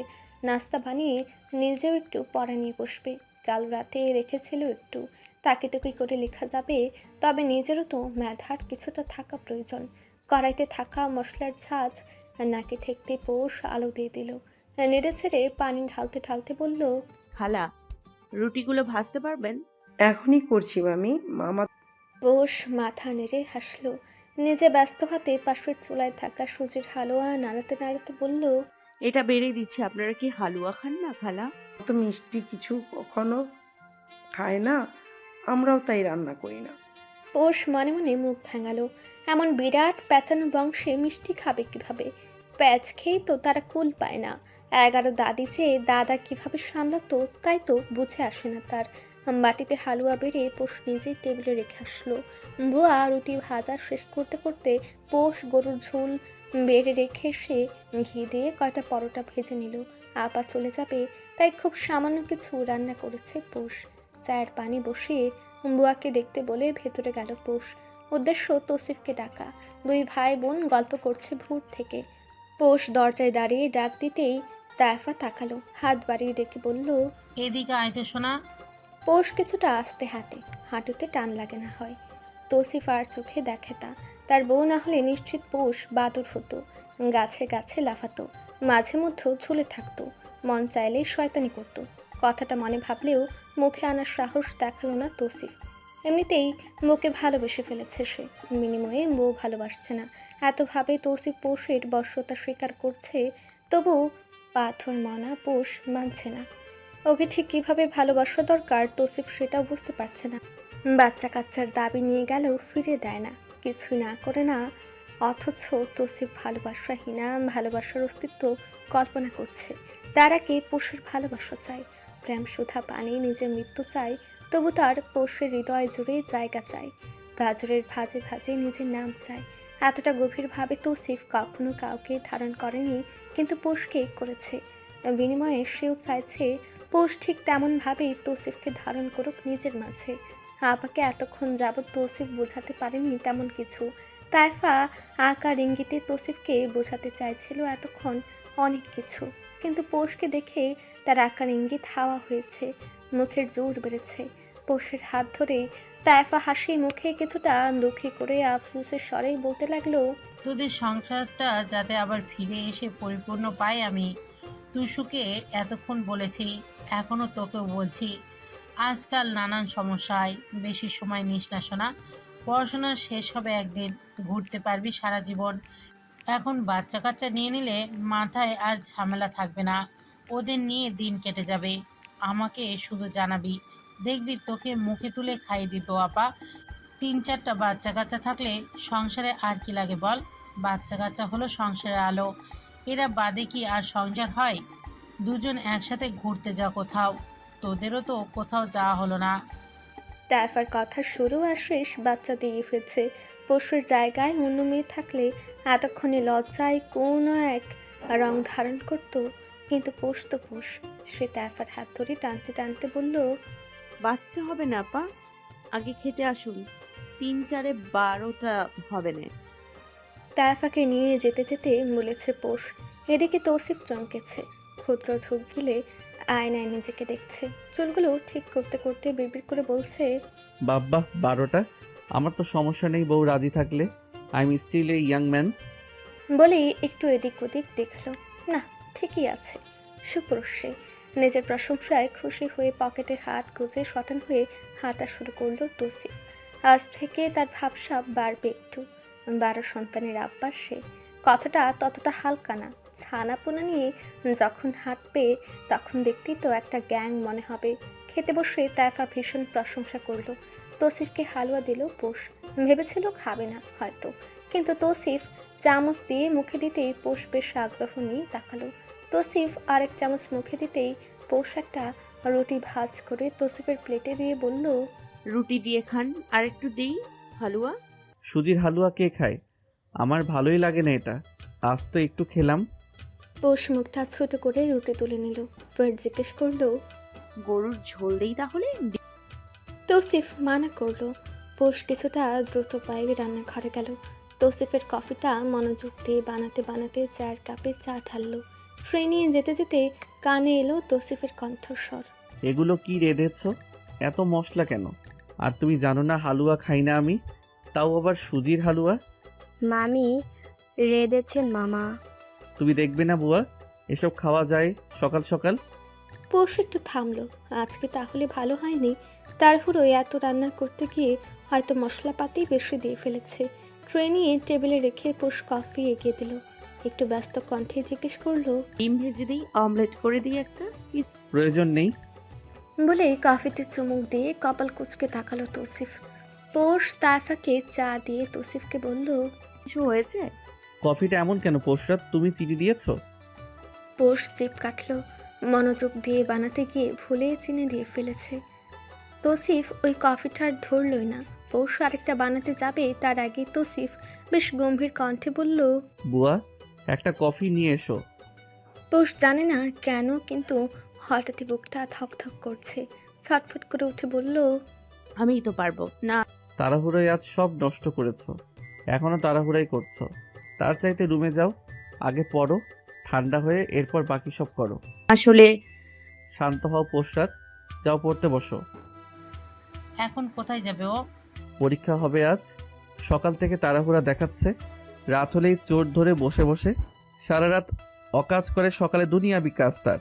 নাস্তা বানিয়ে নিজেও একটু পড়া নিয়ে বসবে। কাল রাতে রেখেছিল একটু, তাকিটুকি করে লেখা যাবে, তবে নিজেরও তো মেধার কিছুটা থাকা প্রয়োজন। কড়াইতে থাকা মশলার ঝাঁজ নাকে ঠেকতে পোষ আলো দিয়ে দিল। নেড়ে ছেড়ে পানি ঢালতে ঢালতে বলল, খালা, রুটিগুলো ভাজতে পারবেন? এখনই করছি মামি। মামা পোষ মাথা নেড়ে হাসলো। নিজে ব্যস্ত হাতে পাশের চুলায় থাকা সুজির হালুয়া নাড়াতে নাড়াতে বলল, এটা বেড়ে দিচ্ছি, আপনারা কি হালুয়া খান না খালা? তো মিষ্টি কিছু কখনো খায় না, আমরাও তাই রান্না করি না। পোষ মনে মনে মুখ ভেঙালো। এমন বিরাট প্যাঁচানো বংশে মিষ্টি খাবে কিভাবে? প্যাঁচ খেয়েই তো তারা কুল পায় না। 11 দাদি চেয়ে দাদা কিভাবে সামলাতো তাই তো বুঝে আসে না তার। বাটিতে হালুয়া বেড়ে পোষ নিজেই টেবিলে রেখে আসলো। বুয়া রুটি ভাজা শেষ করতে করতে পোষ গরুর ঝোল বেড়ে রেখে সে ঘি দিয়ে কয়টা পরোটা ভেজে নিল। আপা চলে যাবে তাই খুব সামান্য কিছু রান্না করেছে পোষ। চায়ের পানি বসিয়ে বুয়াকে দেখতে বলে ভেতরে গেল পোষ। উদ্দেশ্য তৌসিফকে ডাকা। দুই ভাই বোন গল্প করছে ভোর থেকে। পোষ দরজায় দাঁড়িয়ে ডাক দিতেই তাইফা তাকালো, হাত বাড়িয়ে ডেকে বলল, এদিকে আইতে শোনা। পোষ কিছুটা আস্তে হাঁটে, হাঁটুতে টান লাগে না হয়। তৌসিফ আর চোখে দেখে তা। তার বউ না হলে নিশ্চিত পোষ বাদুর হতো, গাছে গাছে লাফাতো, মাঝে মধ্যে ঝুলে থাকতো, মন চাইলেই শয়তানি করতো। কথাটা মনে ভাবলেও মুখে আনার সাহস দেখালো না তৌসিফ। এমনিতেই বউকে ভালোবেসে ফেলেছে সে, বিনিময়ে বউ ভালোবাসছে না। এতভাবে তৌসিফ পোষের বশ্যতা স্বীকার করছে, তবু পাথর মনা পোষ মানছে না। ওকে ঠিক কীভাবে ভালোবাসা দরকার তৌসিফ সেটাও বুঝতে পারছে না। বাচ্চা কাচ্চার দাবি নিয়ে গেলেও ফিরে দেয় না, কিছুই না করে না। অথচ তৌসিফ ভালোবাসাহীনা ভালোবাসার অস্তিত্ব কল্পনা করছে। তারাকে পোষের ভালোবাসা চায়, প্রেম সুধা পানি নিজের মৃত্যু চায়, তবু তার পোষের হৃদয় জুড়ে জায়গা চায়। গাজরের ভাজে ভাজে নিজের নাম চায়। এতটা গভীরভাবে তৌসিফ কখনো কাউকে ধারণ করেনি, কিন্তু পোষকে করেছে। বিনিময়ে সেও চাইছে পোষ ঠিক তেমনভাবেই তৌসিফকে ধারণ করুক নিজের মাঝে। আপাকে এতক্ষণ যাবৎ তৌসিফ বোঝাতে পারেনি তেমন কিছু। তাইফা আকার ইঙ্গিতে তৌসিফকে বোঝাতে চাইছিল এতক্ষণ অনেক কিছু, কিন্তু পোষকে দেখে তার আকার ইঙ্গিত হাওয়া হয়েছে, মুখের জোর বেড়েছে। পোষের হাত ধরে তাইফা হাসি মুখে কিছুটা দুঃখী করে আফসোসের স্বরেই বলতে লাগলো, তোদের সংসারটা যাতে আবার ফিরে এসে পরিপূর্ণ পাই আমি। তুই সুখে এতক্ষণ বলেছি, এখনো তোকেও বলছি, আজকাল নানান সমস্যায় বেশি সময় নিস না শোনা। পড়াশোনা শেষ হবে একদিন, ঘুরতে পারবি সারা জীবন। এখন বাচ্চা কাচ্চা নিয়ে নিলে মাথায় আর ঝামেলা থাকবে না, ওদের নিয়ে দিন কেটে যাবে। আমাকে শুধু জানাবি, দেখবি তোকে মুখে তুলে খাইয়ে দিব আপা। 3-4টা বাচ্চা কাচ্চা থাকলে সংসারে আর কি লাগে বল? বাচ্চা কাচ্চা হলো সংসারের আলো, এরা বাদে কি আর সংসার হয়? দুজন একসাথে ঘুরতে যা কোথাও, তোদেরও তো কোথাও যাওয়া হলো না। তাইফার কথা শুরু আর শেষ বাচ্চা দিয়ে ফেলছে। পশুর জায়গায় অন্য মেয়ে থাকলে এতক্ষণে লজ্জায় কোনো এক রং ধারণ করত, কিন্তু পোষ তো পোষ। সে তাইফার হাত ধরে টানতে টানতে বলল, বাচ্চা হবে না আপা, আগে খেতে আসুন, 3-4-এ 12টা হবে না। তাইফাকে নিয়ে যেতে যেতে বলেছে পোষ। এদিকে তৌসিফ চমকেছে, ক্ষুদ্র ঢুক গিলে আয়নায় নিজেকে দেখছে। চুলগুলো ঠিক করতে করতে বিড়বিড় করে বলছে, বাব্বা 12টা, আমার তো সমস্যা নেই বউ রাজি থাকলে। I am still a young man. বলেই একটু এদিক ওদিক দেখলো, না ঠিকই আছে। সুপ্রসে নিজের প্রশংসায় খুশি হয়ে পকেটে হাত গুজে শটান হয়ে হাঁটা শুরু করলো তৌসিফ। আজ থেকে তার ভাবসাব বাড়বে একটু। 12 সন্তানের আব্বা সে, কথাটা ততটা হালকা না। ছানাপোনা নিয়ে যখন হাঁটবে তখন দেখতেই তো একটা গ্যাং মনে হবে। খেতে বসে তাইফা ভীষণ প্রশংসা করলো। তৌসিফকে হালুয়া দিল পোষ। ভেবেছিল খাবে না হয়তো, কিন্তু তৌসিফ চামচ দিয়ে মুখে দিতেই পোষ বেশ আগ্রহ নিয়ে তাকালো। তৌসিফ আরেক চামচ মুখে দিতেই পোষ একটা রুটি ভাজ করে তৌসিফের প্লেটে দিয়ে বলল, রুটি দিয়ে খান, আর একটু দিই হালুয়া। সুজির হালুয়া কে খায়? আমার ভালোই লাগে না এটা, আজ তো একটু খেলাম। পোষ মুখটা ছোট করে রুটি তুলে নিল। ফের জিজ্ঞেস করলো, গরুর ঝোল দেই তাহলে? তৌসিফ মানা করলো। পোষ কিছুটা দ্রুত পায়ে রান্নাঘরে গেল। তৌসিফের কফিটা মনোযোগ দিয়ে বানাতে বানাতে চায়ের কাপে চা ঢাললো। ট্রে নিয়ে যেতে যেতে কানে এলো তৌসিফের কণ্ঠস্বর, এগুলো কি রেঁধেছ? এত মশলা কেন? আর তুমি জানো না হালুয়া খাই না আমি, তাও আবার সুজির হালুয়া। মামি রেঁধেছেন মামা। তুমি দেখবে না বুয়া, এসব খাওয়া যায় সকাল সকাল? পোষ একটু থামলো। আজকে তাহলে ভালো হয়নি, তারপরও এত রান্না করতে গিয়ে হয়তো মশলাপাতি বেশি দিয়ে ফেলেছে। ট্রে নিয়ে টেবিলে রেখে পোষ কফি এগিয়ে দিল। একটু ব্যস্ত কণ্ঠে জিজ্ঞেস করলো, ডিম ভেজে দিই, অমলেট করে দিই একটা? প্রয়োজন নেই। বলে কফিতে চুমুক দিয়ে কপাল কুঁচকে তাকালো তৌসিফ। পোষ তাইফাকে চা দিয়ে তৌসিফকে বলল, কিছু হয়েছে? কফিটা এমন কেন পোশরাত, তুমি চিনি দিয়েছো? পোষ জিভ কাটলো। মনোযোগ দিয়ে বানাতে গিয়ে ভুলে চিনি দিয়ে ফেলেছে। তৌসিফ ওই কফিটার ধরলই না। পোষ আরেকটা বানাতে যাবে তার আগে তৌসিফ বেশ গম্ভীর কণ্ঠে বলল, বুয়া, একটা কফি নিয়ে এসো। পোষ জানে না কেন, কিন্তু হঠাৎই বুকটা ধকধক করছে। ছটফট করে উঠে বলল, আমিই তো পারবো না। তাড়াহুড়োয় আজ সব নষ্ট করেছো, এখনো তাড়াহুড়াই করছো। তার চাইতে রুমে যাও, আগে পড়ো, ঠান্ডা হয়ে এরপর বাকি সব করো। আসলে শান্ত হও পোশরাত, যাও পড়তে বসো। এখন কোথায় যাবে ও? পরীক্ষা হবে আজ, সকাল থেকে তাড়াহুড়া দেখাচ্ছে। রাত হলেই চোর ধরে বসে বসে সারা রাত অকাজ করে, সকালে দুনিয়াবি কাজ তার।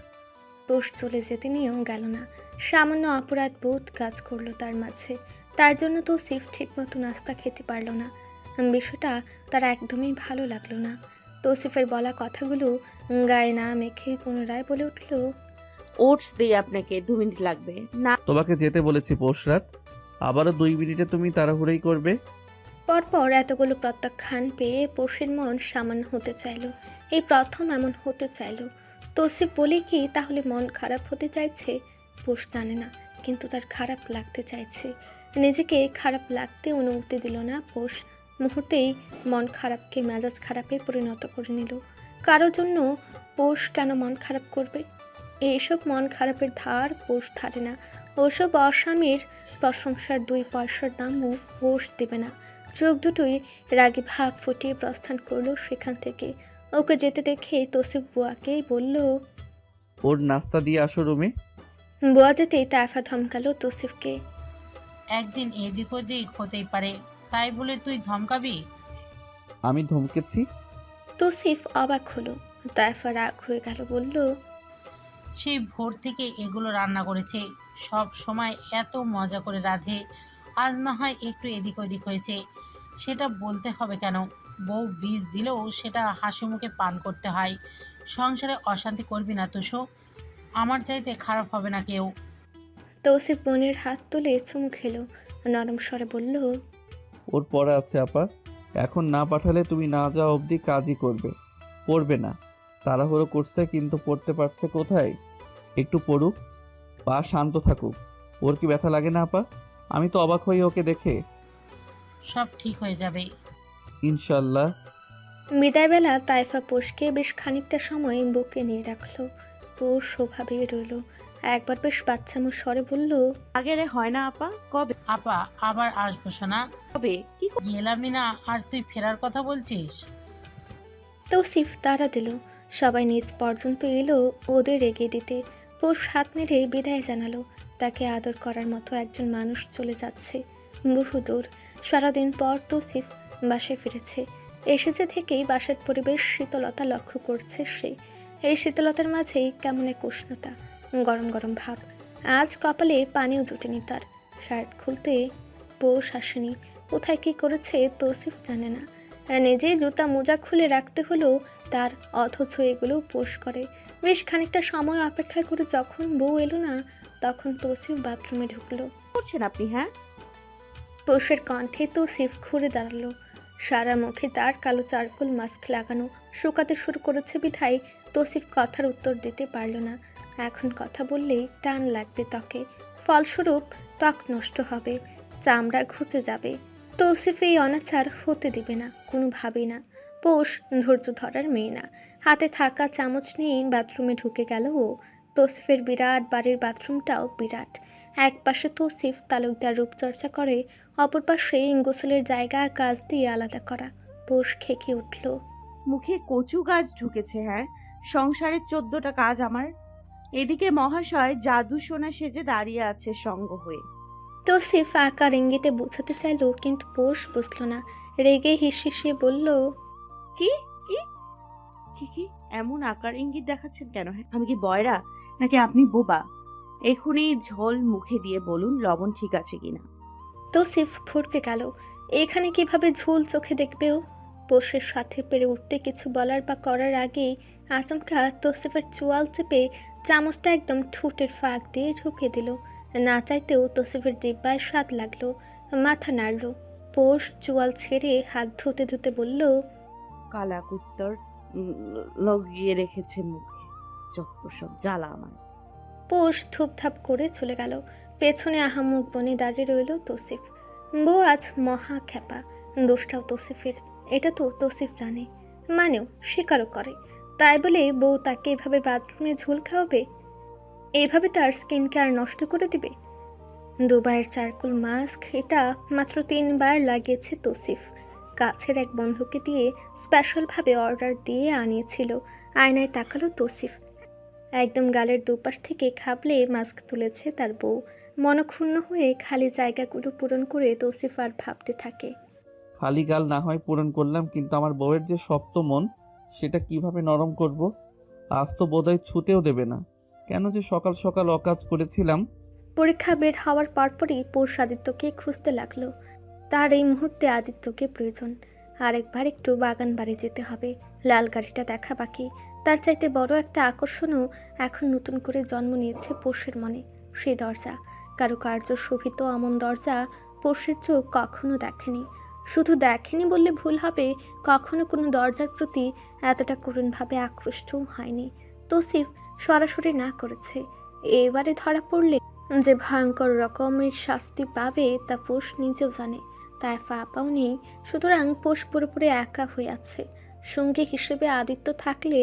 পোষ চলে যেতে নিয়েও গেল না। সামান্য অপরাধ বোধ কাজ করলো তার মাঝে। তার জন্য তৌসিফ ঠিকমতো নাস্তা খেতে পারল না। বিষয়টা তার একদমই ভালো লাগলো না। তৌসিফের বলা কথাগুলো গায়ে না মেখে পুনরায় বলে উঠল, ওটস দিই আপনাকে, 2 মিনিট লাগবে না। তোমাকে যেতে বলেছি পোশরাত, আবারও 2 মিনিটে তুমি তাড়াহুড়াই করবে। পরপর এতগুলো প্রত্যাখ্যান পেয়ে পোষের মন সামান্য হতে চাইল। এই প্রথম এমন হতে চাইল। তৌসিফ বলে কি তাহলে মন খারাপ হতে চাইছে? পোষ জানে না, কিন্তু তার খারাপ লাগতে চাইছে। নিজেকে খারাপ লাগতে অনুমতি দিল না পোষ। মুহূর্তেই মন খারাপকে মেজাজ খারাপে পরিণত করে নিল। কারোর জন্য পোষ কেন মন খারাপ করবে? এইসব মন খারাপের ধার পোষ ধারে না। ওসব অস্বামীর প্রশংসার 2 পয়সার দামও পোষ দেবে না। চোখ দুটোই রাগে ভাব ফুটিয়ে প্রস্থান করলো সেখান থেকে। ওকে যেতে দেখে তৌসিফ বুয়াকেই বলল, ওর নাস্তা দিয়ে আসো রুমে। বুয়া যেতেই তাইফা ধমকালো তৌসিফকে। একদিন এদিক ওদিক হতেই পারে, তাই বলে তুই ধমকাবি? আমি ধমকেছি? তৌসিফ অবাক হলো। তাইফা রাগ হয়ে গেল, বলল, সেই ভোর থেকে এগুলো রান্না করেছে, সব সময় এত মজা করে রাঁধে, আজ না হয় একটু এদিক ওদিক হয়েছে, সেটা বলতে হবে কেন? বউ বীজ দিলেও সেটা হাসি মুখে পান করতে হয়। সংসারে অশান্তি করবি না তুষো, আমার চাইতে খারাপ হবে না কেউ। তৌসিফ বোনের হাত তুলে চুমু খেলো। নরম স্বরে বলল, ওর পড়া আছে আপা, এখন না পাঠালে তুমি না যাওয়া অবধি কাজই করবে, পড়বে না। তাড়াহুড়ো করছে কিন্তু পড়তে পারছে কোথায়? একটু পড়ুক, পা শান্ত থাকুক। ওর কি ব্যথা লাগে না আপা? আমি তো অবাক হই ওকে দেখে। সব ঠিক হয়ে যাবে ইনশাল্লাহ। বিদায়বেলা তাইফা পোষকে বেশ খানিকটা সময় বুকে নিয়ে রাখলো। পোষ ওভাবেই রইল। একবার বেশ বাচ্চামো স্বরে বলল, আগের হয় না আপা? কবে? আপা আবার আসবো সোনা। কবে? কি গেলামই না, আর তুই ফেরার কথা বলছিস? তৌসিফ তাড়া দিল। সবাই নিজ পর্যন্ত এলো ওদের এগিয়ে দিতে। পোষ হাত নেড়ে বিদায় জানালো। তাকে আদর করার মতো একজন মানুষ চলে যাচ্ছে বহু দূর। সারাদিন পর তৌসিফ বাসায় ফিরেছে। এসেছে থেকেই বাসার পরিবেশ শীতলতা লক্ষ্য করছে সে। এই শীতলতার মাঝেই কেমন এক উষ্ণতা, গরম গরম ভাব। আজ কপালে পানিও জুটেনি তার। শার্ট খুলতে পোষ আসেনি। কোথায় কী করেছে তৌসিফ জানে না। নিজেই জুতা মোজা খুলে রাখতে হলো তার, অথচ এগুলো পোষ করে। বেশ খানিকটা সময় অপেক্ষা করে যখন বউ এলো না, তখন তৌসিফ বাথরুমে ঢুকলো। করছেন আপনি? হ্যাঁ, পোষের কণ্ঠে তৌসিফ ঘুরে দাঁড়ালো। সারা মুখে তার কালো চারকোল মাস্ক লাগানো, শুকাতে শুরু করেছে বিধায় তৌসিফ কথার উত্তর দিতে পারল না। এখন কথা বললেই টান লাগবে ত্বকে, ফলস্বরূপ ত্বক নষ্ট হবে, চামড়া ঘুচে যাবে। তৌসিফ এই অনাচার হতে দিবে না কোনোভাবেই না। পোষ ধৈর্য ধরার মেয়ে না। হাতে থাকা চামচ নিয়ে বাথরুমে ঢুকে গেল ও। তৌসিফের বিরাট বাড়ির বাথরুমটাও বিরাট। এক পাশে তৌসিফ তালুকদার রূপচর্চা করে, অপর পাশে গোসলের জায়গা কাজ দিয়ে আলাদা করা। পোষ খেকে উঠল। মুখে কচু গাছ ঢুকেছে। হ্যাঁ, সংসারের 14টা কাজ আমার। এদিকে মহাশয় জাদু সোনা সেজে দাঁড়িয়ে আছে সঙ্গ হয়ে। তৌসিফ আকার ইঙ্গিতে বোঝাতে চাইল, কিন্তু পোষ বুঝল না। রেগে হিসিয়ে বলল, কি কি কি কি এমন আকার ইঙ্গিত দেখাচ্ছেন কেন? হ্যাঁ, আমি কি বয়রা নাকি আপনি বোবা? এখনই ঝোল মুখে দিয়ে বলুন লবণ ঠিক আছে কিনা। তৌসিফ ফুরকে গেল। এখানে কিভাবে ঝোল চোখে দেখবে ও? পোষের সাথে পেরে উঠতে কিছু বলার বা করার আগেই আচমকা তৌসিফের চোয়াল চেপে চামচটা একদম ঠোঁটের ফাঁক দিয়ে ঢুকে দিল। না চাইতেও তৌসিফের জিহ্বায় স্বাদ লাগলো, মাথা নাড়ল। পোষ চোয়াল ছেড়ে হাত ধুতে ধুতে বলল, কালা কুত্তর লাগিয়ে রেখেছে মুখে, যত সব জ্বালা আমার। পোষ ধূপধাপ করে চলে গেল। পেছনে আহামুখ বনে দাঁড়িয়ে রইল তৌসিফ। বউ আজ মহা খ্যাপা। দোষটাও তৌসিফের, এটা তো তৌসিফ জানে, মানেও স্বীকারও করে। তাই বলে বউ তাকে এভাবে বাথরুমে ঝোল খাওয়াবে? এইভাবে তার স্কিন কেয়ার নষ্ট করে দিবে? দুবাইয়ের চারকোল মাস্ক এটা মাত্র 3 বার লাগিয়েছে তৌসিফ। কাছের এক বন্ধুকে দিয়ে স্পেশালভাবে অর্ডার দিয়ে আনিয়েছিল। আয়নায় তাকালো তৌসিফ। একদম গালের দুপাশ থেকে খাবলে মাস্ক তুলেছে তার বউ। মনক্ষুণ্ণ হয়ে খালি জায়গাগুলো পূরণ করে তৌসিফ আর ভাবতে থাকে। খালি গাল না হয় পূরণ করলাম, কিন্তু আমার বউয়ের যে শক্ত মন, সেটা কিভাবে নরম করব? আজ তো বোধহয় ছুতেও দেবে না। কেন যে সকাল সকাল অকাজ করেছিলাম। পরীক্ষা বের হওয়ার পরপরই পোষ আদিত্যকে খুঁজতে লাগলো। তার এই মুহূর্তে আদিত্যকে প্রয়োজন। আরেকবার একটু বাগান বাড়ি যেতে হবে। লাল গাড়িটা দেখা বাকি। তার চাইতে বড় একটা আকর্ষণও এখন নতুন করে জন্ম নিয়েছে পোষের মনে। সেই দরজা, কারুকার্য শোভিত অমন দরজা পোষের চোখ কখনো দেখেনি। শুধু দেখেনি বললে ভুল হবে, কখনো কোনো দরজার প্রতি এতটা করুণভাবে আকৃষ্টও হয়নি। তৌসিফ সরাসরি না করেছে। এবারে ধরা পড়লে যে ভয়ঙ্কর রকমের শাস্তি পাবে তা পোষ নিজেও জানে। তাই ফাঁপাও নেই। সুতরাং পোষ পুরোপুরি একা হয়ে আছে। সঙ্গী হিসেবে আদিত্য থাকলে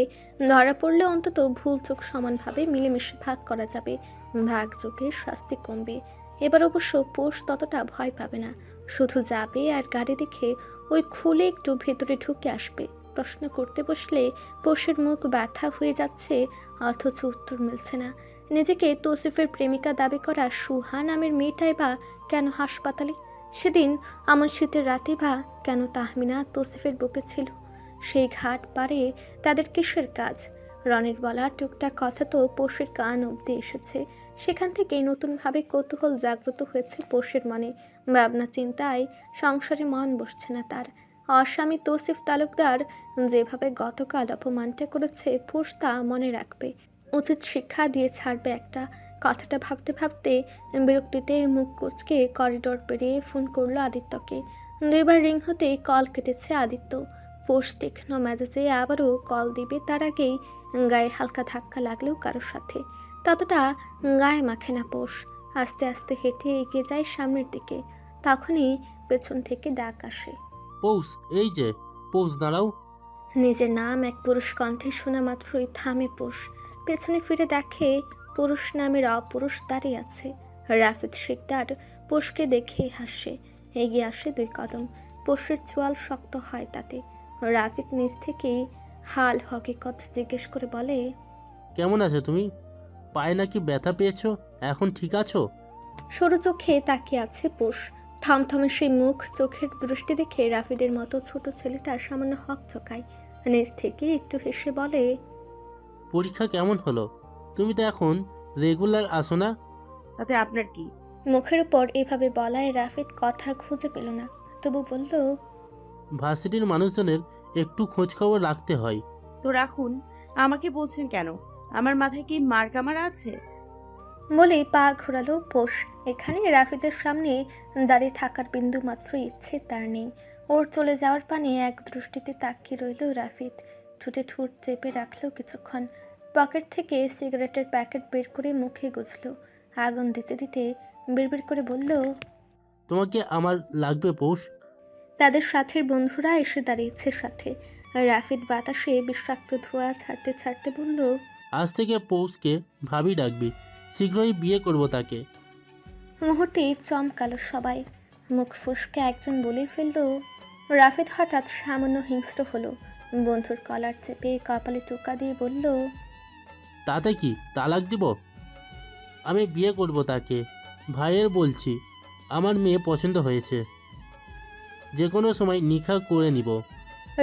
ধরা পড়লে অন্তত ভুল চোখ সমানভাবে মিলেমিশে ভাগ করা যাবে। ভাগযোগের শাস্তি কমবে। এবার অবশ্য পোষ ততটা ভয় পাবে না। শুধু যাবে আর গাড়ি দেখে ওই খুলে একটু ভেতরে ঢুকে আসবে। প্রশ্ন করতে বসলে পোষের মুখ ব্যথা হয়ে যাচ্ছে, অথচ উত্তর মিলছে না। নিজেকে তৌসিফের প্রেমিকা দাবি করা সুহা নামের মেয়েটাই বা কেন হাসপাতালে? সেদিন আমার শীতের রাতে বা কেন তাহমিনা তৌসিফের বুকে ছিল? সেই ঘাট পারে তাদের কিসের কাজ? রনির বলা টুকটাক কথা তো পোষের কান অবধি এসেছে। সেখান থেকেই নতুনভাবে কৌতূহল জাগ্রত হয়েছে পোষের মনে। ভাবনা চিন্তায় সংসারে মন বসছে না তার। অস্বামী তৌসিফ তালুকদার যেভাবে গতকাল অপমানটা করেছে, পোষ তা মনে রাখবে। উচিত শিক্ষা দিয়ে ছাড়বে একটা। কথাটা ভাবতে ভাবতে বিরক্তিতে মুখ কুঁচকে করিডোর পেরিয়ে ফোন করলো আদিত্যকে। 2 বার রিং হতে কল কেটেছে আদিত্য। পোষ তীক্ষ্ণ মেজাজে আবারও কল দিবে তার আগেই গায়ে হালকা ধাক্কা লাগলেও কারোর সাথে। ততটা গায়ে মাখে না পোষ। আস্তে আস্তে হেঁটে এগিয়ে যায় সামনের দিকে। তখনই পেছন থেকে ডাক আসে, পৌষ, এই যে পৌষ, দাঁড়াও। নিজের নাম এক পুরুষ কণ্ঠে শোনা মাত্রই থামে পোষ। পেছনে ফিরে দেখে পুরুষ নামের অপুরুষ দাঁড়িয়ে আছে। রাফিদ শিকদার পোষকে দেখে হাসে। এগিয়ে আসে 2 কদম। পোষের চোয়াল শক্ত হয় তাতে। রাফিদ নিজ থেকেই হাল হকিকত জিজ্ঞেস করে বলে, কেমন আছো তুমি? পায়ে নাকি ব্যথা পেয়েছো? এখন ঠিক আছো? সরু চোখে তাকিয়ে আছে পোষ। থমথমে সেই মুখ, চোখের দৃষ্টি দেখে রাফিদের মতো ছোট ছেলেটা সামান্য হক চকায়। নিজ থেকে একটু হেসে বলে, পরীক্ষা কেমন হলো? তুমি তো এখন রেগুলার আসো না। তাতে আপনার কি? মুখের উপর এভাবে বলায় রাফিদ কথা খুঁজে পেল না। তবু বলল, ভার্সিটির মানুষজনের একটু খোঁজখবর রাখতে হয়। তো রাখুন, আমাকে বলছেন কেন? আমার মাথায় কি মার কামারা আছে? বলেই পা ঘোরালো পোষ। এখানে রাফিদের সামনে দাঁড়িয়ে থাকার বিন্দু মাত্র ইচ্ছে তার নেই। ওর চলে যাওয়ার পানে এক দৃষ্টিতে তাকিয়ে রইল রাফিদ। ঠোঁটে ঠোঁট চেপে রাখলো কিছুক্ষণ। পকেট থেকে সিগারেটের প্যাকেট বের করে মুখে গুজলো। আগুন দিতে দিতে বিড়বিড় করে বলল, তোমাকে আমার লাগবে পৌষ। তাদের সাথের বন্ধুরা এসে দাঁড়িয়েছে সাথে। রাফিদ বাতাসে বিষাক্ত ধোঁয়া ছাড়তে ছাড়তে বলল, আজ থেকে পৌষকে ভাবি ডাকবি, শীঘ্রই বিয়ে করব তাকে। মুহূর্তেই চমকালো সবাই। মুখ ফসকে একজন বলে ফেলল। রাফিদ হঠাৎ সামান্য হিংস্র হলো। বন্ধুর কলার চেপে কপালে টোকা দিয়ে বলল, তাতে কি তালাক দিব? আমি বিয়ে করব তাকে। ভাইয়ের বলছি, আমার মেয়ে পছন্দ হয়েছে, যে কোনো সময় নিখা করে নিব।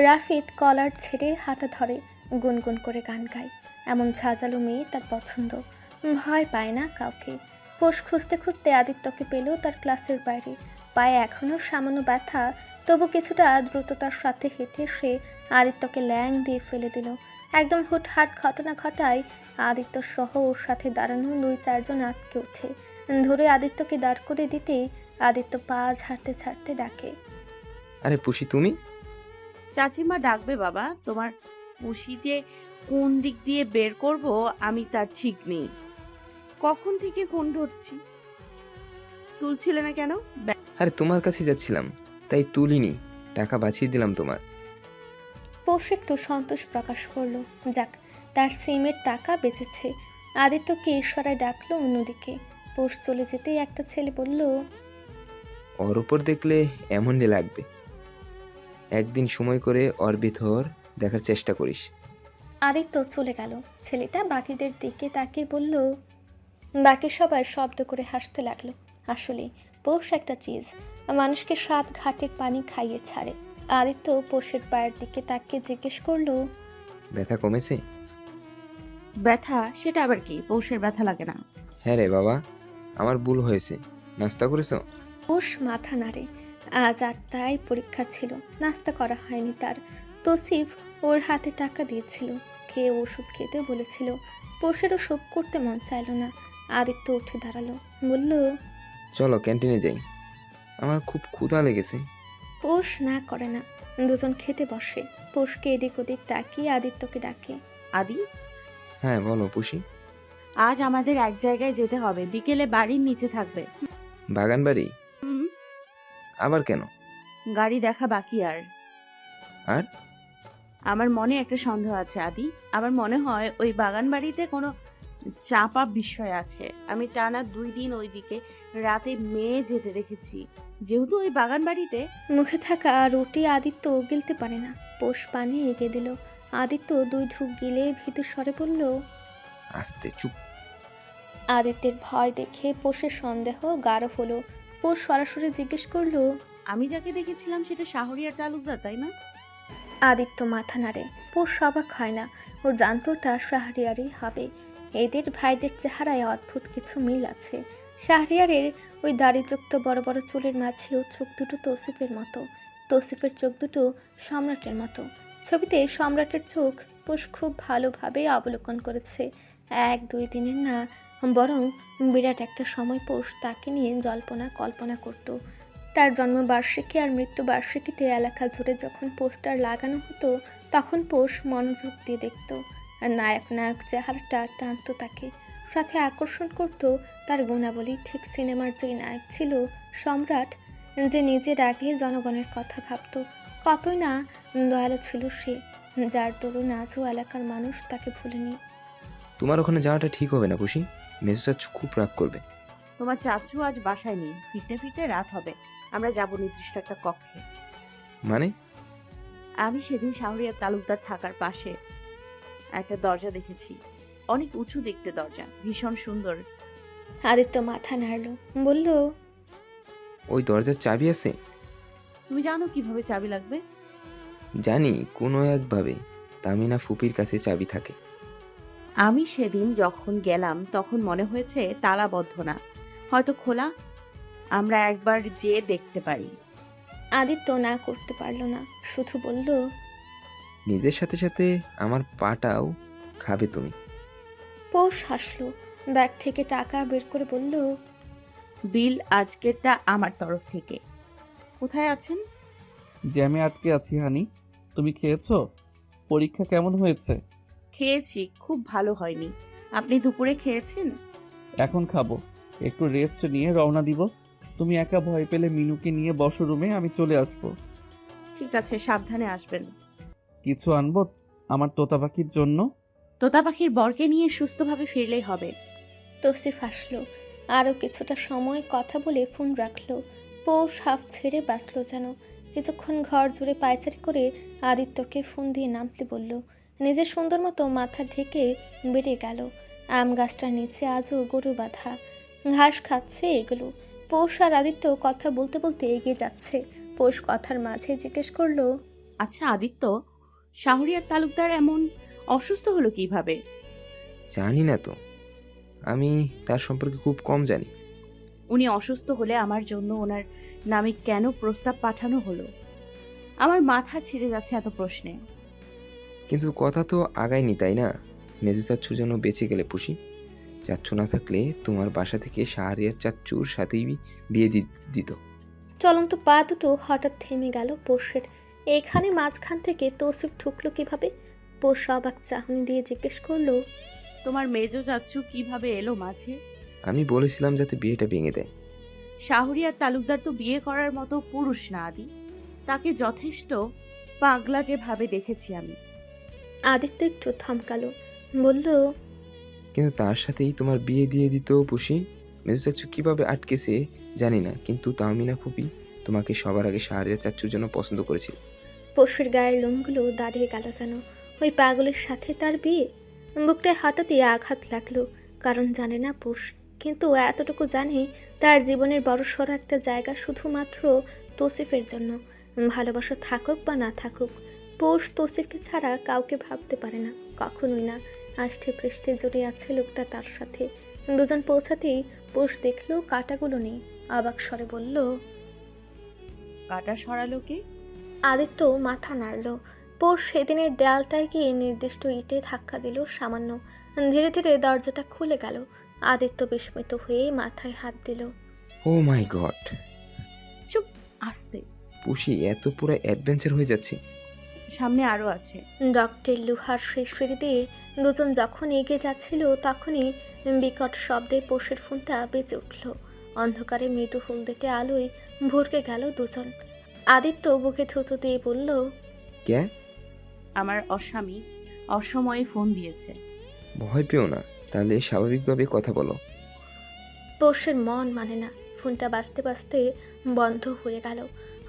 রাফিদ কলার ছেড়ে হাঁটা ধরে, গুনগুন করে গান গায়। এমন ঝাঁঝালো মেয়ে তার পছন্দ। ভয় পায় না কাউকে। পোষ খুঁজতে খুঁজতে আদিত্যকে পেল তার ক্লাসের বাইরে। পায়ে এখনও সামান্য ব্যথা, তবু কিছুটা দ্রুততার সাথে হেঁটে সে আদিত্যকে ল্যাং দিয়ে ফেলে দিল। একদম হুটহাট ঘটনা ঘটায় আদিত্য সহ ওর সাথে দাঁড়ানো 2-4 জন আটকে ওঠে। ধরে আদিত্যকে দাঁড় করে দিতেই আদিত্য পা ঝাড়তে ছাড়তে ডাকে, আরে পুষি তুমি? চাচিমা ডাকবে বাবা। তোমার পুষি যে কোন দিক দিয়ে বের করব আমি তার ঠিক নেই। কখন থেকে ফোন ধরছি, তুলছিলে না কেন? আরে তোমার কাছে যাচ্ছিলাম, তাই তুলিনি, টাকা বাঁচিয়ে দিলাম তোমার। পোষ একটু সন্তোষ প্রকাশ করলো। যাক, তার সিমের টাকা বেঁচেছে। আদিত্যকে ইশারায় ডাকলো অন্যদিকে। পোষ চলে যেতেই একটা ছেলে বলল, ওর উপর দেখলে এমনই লাগবে। একদিন সময় করে ওর ভিতর দেখার চেষ্টা করিস। আদিত্য চলে গেল। ছেলেটা বাকিদের দিকে তাকিয়ে বলল, বাকি সবাই শব্দ করে হাসতে লাগলো। আসলে পোষ একটা চিজ, মানুষকে 7 ঘাটের পানি খাইয়ে ছাড়ে। আদিত্য পোষের পায়ের দিকে তাকিয়ে জিজ্ঞেস করলো, ব্যথা কমেছে? ব্যথা? সেটা আবার কি? পৌষের ব্যথা লাগে না। হ্যাঁ রে বাবা, আমার ভুল হয়েছে। নাস্তা করেছো? পোষ মাথা নাড়ে। আজ 8টায় পরীক্ষা ছিল, নাস্তা করা হয়নি তার। তৌসিফ ওর হাতে টাকা দিয়েছিল, খেয়ে ওষুধ খেতে বলেছিল। পোষের ওষুধ করতে মন চাইল না। আদিত্য উঠে দাঁড়ালো, বলল, চলো ক্যান্টিনে যাই, আমার খুব ক্ষুধা লেগেছে। পোষ না করে না। দুজন খেতে বসে। পোষকে এদিক ওদিক তাকিয়ে আদিত্যকে ডাকে, আদি, হ্যাঁ বলো পুষি। আজ আমাদের এক জায়গায় যেতে হবে। বিকেলে বাড়ির নিচে থাকবে। বাগান বাড়ি? আবার কেন? গাড়ি দেখা বাকি। আর আমার মনে একটা সন্দেহ আছে আদি। আমার মনে হয় ওই বাগান বাড়িতে কোনো চাপা বিষয় আছে। আমি টানা 2 দিন ওইদিকে রাতে মেয়ে যেতে দেখেছি। যেহেতু ওই বাগান বাড়িতে মুখে থাকা রুটি আদিত্য গিলতে পারে না। পোষ পানি এগিয়ে দিল। আদিত্য 2 ঢুক গিলে ভীতু স্বরে বলল, আস্তে চুপ। আদিত্যের ভয় দেখে পোষের সন্দেহ গাঢ় হলো। পোষ সরাসরি জিজ্ঞেস করলো, আমি যাকে দেখেছিলাম সেটা শাহরিয়ার তালুকদার, তাই না? আদিত্য মাথা নাড়ে। পোষ অবাক হয় না। ও জানতো তা শাহরিয়ারই হবে। এদের ভাইদের চেহারায় অদ্ভুত কিছু মিল আছে। শাহরিয়ারের ওই দাড়িযুক্ত বড় বড় চুলের মাঝেও চোখ দুটো তৌসিফের মতো। তৌসিফের চোখ দুটো সম্রাটের মতো। ছবিতে সম্রাটের চোখ পোষ খুব ভালোভাবে অবলোকন করেছে। 1-2 দিনের না, বরং বিরাট একটা সময় পোষ তাকে নিয়ে জল্পনা কল্পনা করত। তার জন্মবার্ষিকী আর মৃত্যুবার্ষিকীতে এলাকা জুড়ে যখন পোস্টার লাগানো হতো, তখন পোষ মনোযোগ দিয়ে দেখত। আর নায়ক নায়ক চেহারাটা টানতো তাকে। সাথে আকর্ষণ করত তার গুণাবলী। ঠিক সিনেমার যে নায়ক ছিল সম্রাট, যে নিজের আগে জনগণের কথা ভাবত। কতই না দয়ালু ছিল সে, যার দরুন আজও এলাকার মানুষ তাকে ভুলেনি। তোমার ওখানে যাওয়াটা ঠিক হবে না পুষি, মেজো চাচু খুব রাগ করবে। তোমার চাচু আজ বাসায় নেই। ফিরতে ফিরতে রাত হবে। আমরা যাব নির্দিষ্ট একটা কক্ষে। মানে? আমি সেদিন শাহরিয়ার তালুকদার থাকার পাশে একটা দরজা দেখেছি। অনেক উঁচু দেখতে দরজা, ভীষণ সুন্দর। আদিত্য মাথা নাড়ল, বলল, ওই দরজার চাবি আছে? তুমি জানো কিভাবে চাবি লাগবে? জানি, কোনো একভাবে তামিনা ফুপির কাছে চাবি থাকে। আমি সেদিন যখন গেলাম তখন মনে হয়েছে তালাবদ্ধ না, হয়তো খোলা। আমরা একবার যেয়ে দেখতে পারি। আদিত্য না করতে পারল না, শুধু বলল, নিজের সাথে সাথে আমার পাটাও খাবে তুমি। পৌষ হাসলো, ব্যাগ থেকে টাকা বের করে বলল, বিল আজকেরটা আমার তরফ থেকে। কোথায় আছেন? জ্যামে আটকে আছি হানি। তুমি খেয়েছো? পরীক্ষা কেমন হয়েছে? খেয়েছি, খুব ভালো হয়নি। আপনি দুপুরে খেয়েছেন? এখন খাবো, একটু রেস্ট নিয়ে রওনা দিব। তুমি একা ভয় পেলে মিনুকে নিয়ে বসো রুমে, আমি চলে আসবো। ঠিক আছে, সাবধানে আসবেন। কিছু আনবো আমার তোতা পাখির জন্য? তোতা পাখির বরকে নিয়ে সুস্থভাবে ফিরলেই হবে। তৌসিফ হাসলো। আরও কিছুটা সময় কথা বলে ফোন রাখলো। পৌষ হাফ ছেড়ে বাঁচলো যেন। কিছুক্ষণ ঘর জুড়ে পায়চারি করে আদিত্যকে ফোন দিয়ে নামতে বলল। নিজের সুন্দর মতো মাথা ঢেকে বেরিয়ে গেল। আম গাছটার নিচে আজও গরু বাঁধা, ঘাস খাচ্ছে এগুলো। পৌষ আর আদিত্য কথা বলতে বলতে এগিয়ে যাচ্ছে। পৌষ কথার মাঝে জিজ্ঞেস করলো, আচ্ছা আদিত্য, শাহরিয়ার তালুকদার এমন অসুস্থ হলো কিভাবে? জানি না তো, আমি তার সম্পর্কে খুব কম জানি। উনি অসুস্থ হলে আমার জন্য ওনার নামে কেন প্রস্তাব পাঠানো হলো? আমার মাথা ছিঁড়ে যাচ্ছে এত প্রশ্নে। কিন্তু কথা তো আগায়নি, তাই না? মেজু চাচ্ছু যেন বেঁচে গেলে পুষি। চাচ্ছু না থাকলে তোমার বাসা থেকে শাহরিয়ার চাচ্চুর সাথেই বিয়ে দিত। চলন্ত পা দুটো হঠাৎ থেমে গেল পৌষের। এখানে মাঝখান থেকে তৌসিফ ঢুকলো কিভাবে? পৌষ অবাক চাহনি দিয়ে জিজ্ঞেস করলো, তোমার মেজো চাচ্ছু কিভাবে এলো মাঝে? আমি বলেছিলাম যাতে বিয়েটা ভেঙে দেয়। শাহরিয়ার তালুকদার তো বিয়ে করার মতো পুরুষ না আদি। তাকে যথেষ্ট পাগলা যেভাবে দেখেছি আমি। আদিত্য একটু থমকালো, বলল, কিন্তু তার সাথেই তোমার বিয়ে দিয়ে দিত পুষি। মেজু চাচ্ছু কিভাবে আটকেছে জানি না, কিন্তু তাহমিনা ফুপি তোমাকে সবার আগে শাহরিয়ার চাচ্চুর জন্য পছন্দ করেছিল। পৌষের গায়ের লোমগুলো দাঁড়িয়ে গেল যেন। ওই পাগলের সাথে তার বিয়ে? বুকটায় হঠাৎই আঘাত লাগলো, কারণ জানে না পৌষ, কিন্তু এতটুকু জানে তার জীবনের বড়সড় একটা জায়গা শুধুমাত্র তৌসিফের জন্য। ভালোবাসা থাকুক বা না থাকুক, পৌষ তৌসিফকে ছাড়া কাউকে ভাবতে পারে না, কখনোই না। আষ্টে পৃষ্ঠে জড়িয়ে আছে লোকটা তার সাথে। দুজন পৌঁছাতেই পৌষ দেখলো কাঁটাগুলো নেই। অবাক স্বরে বলল, কাটা সরালো কে? আদিত্য মাথা নাড়ল। পৌষ সেদিনের দেয়ালটায় গিয়ে নির্দিষ্ট ইটে ধাক্কা দিল সামান্য। ধীরে ধীরে দরজাটা খুলে গেল। আদিত্য বিস্মিত হয়ে মাথায় হাত দিল। ও মাই গড! চুপ, আস্তে। পুষি এত পুরো অ্যাডভেঞ্চার হয়ে যাচ্ছে। সামনে আরো আছে। ডক্টর লুহার শেষ ফিরে দিয়ে দুজন যখন এগিয়ে যাচ্ছিল, তখনই বিকট শব্দে পৌষের ফোনটা বেজে উঠল। অন্ধকারে মৃদু হলদেটে আলোয় ভরকে গেল দুজন। আদিত্য বুকে থুতু দিয়ে বলল, কে? আমার অস্বামী অসময়ে ফোন দিয়েছে। ভয় পেও না, তাহলে স্বাভাবিকভাবে কথা বলো। পৌষের মন মানে না। ফোনটা বাজতে বাজতে বন্ধ হয়ে গেল।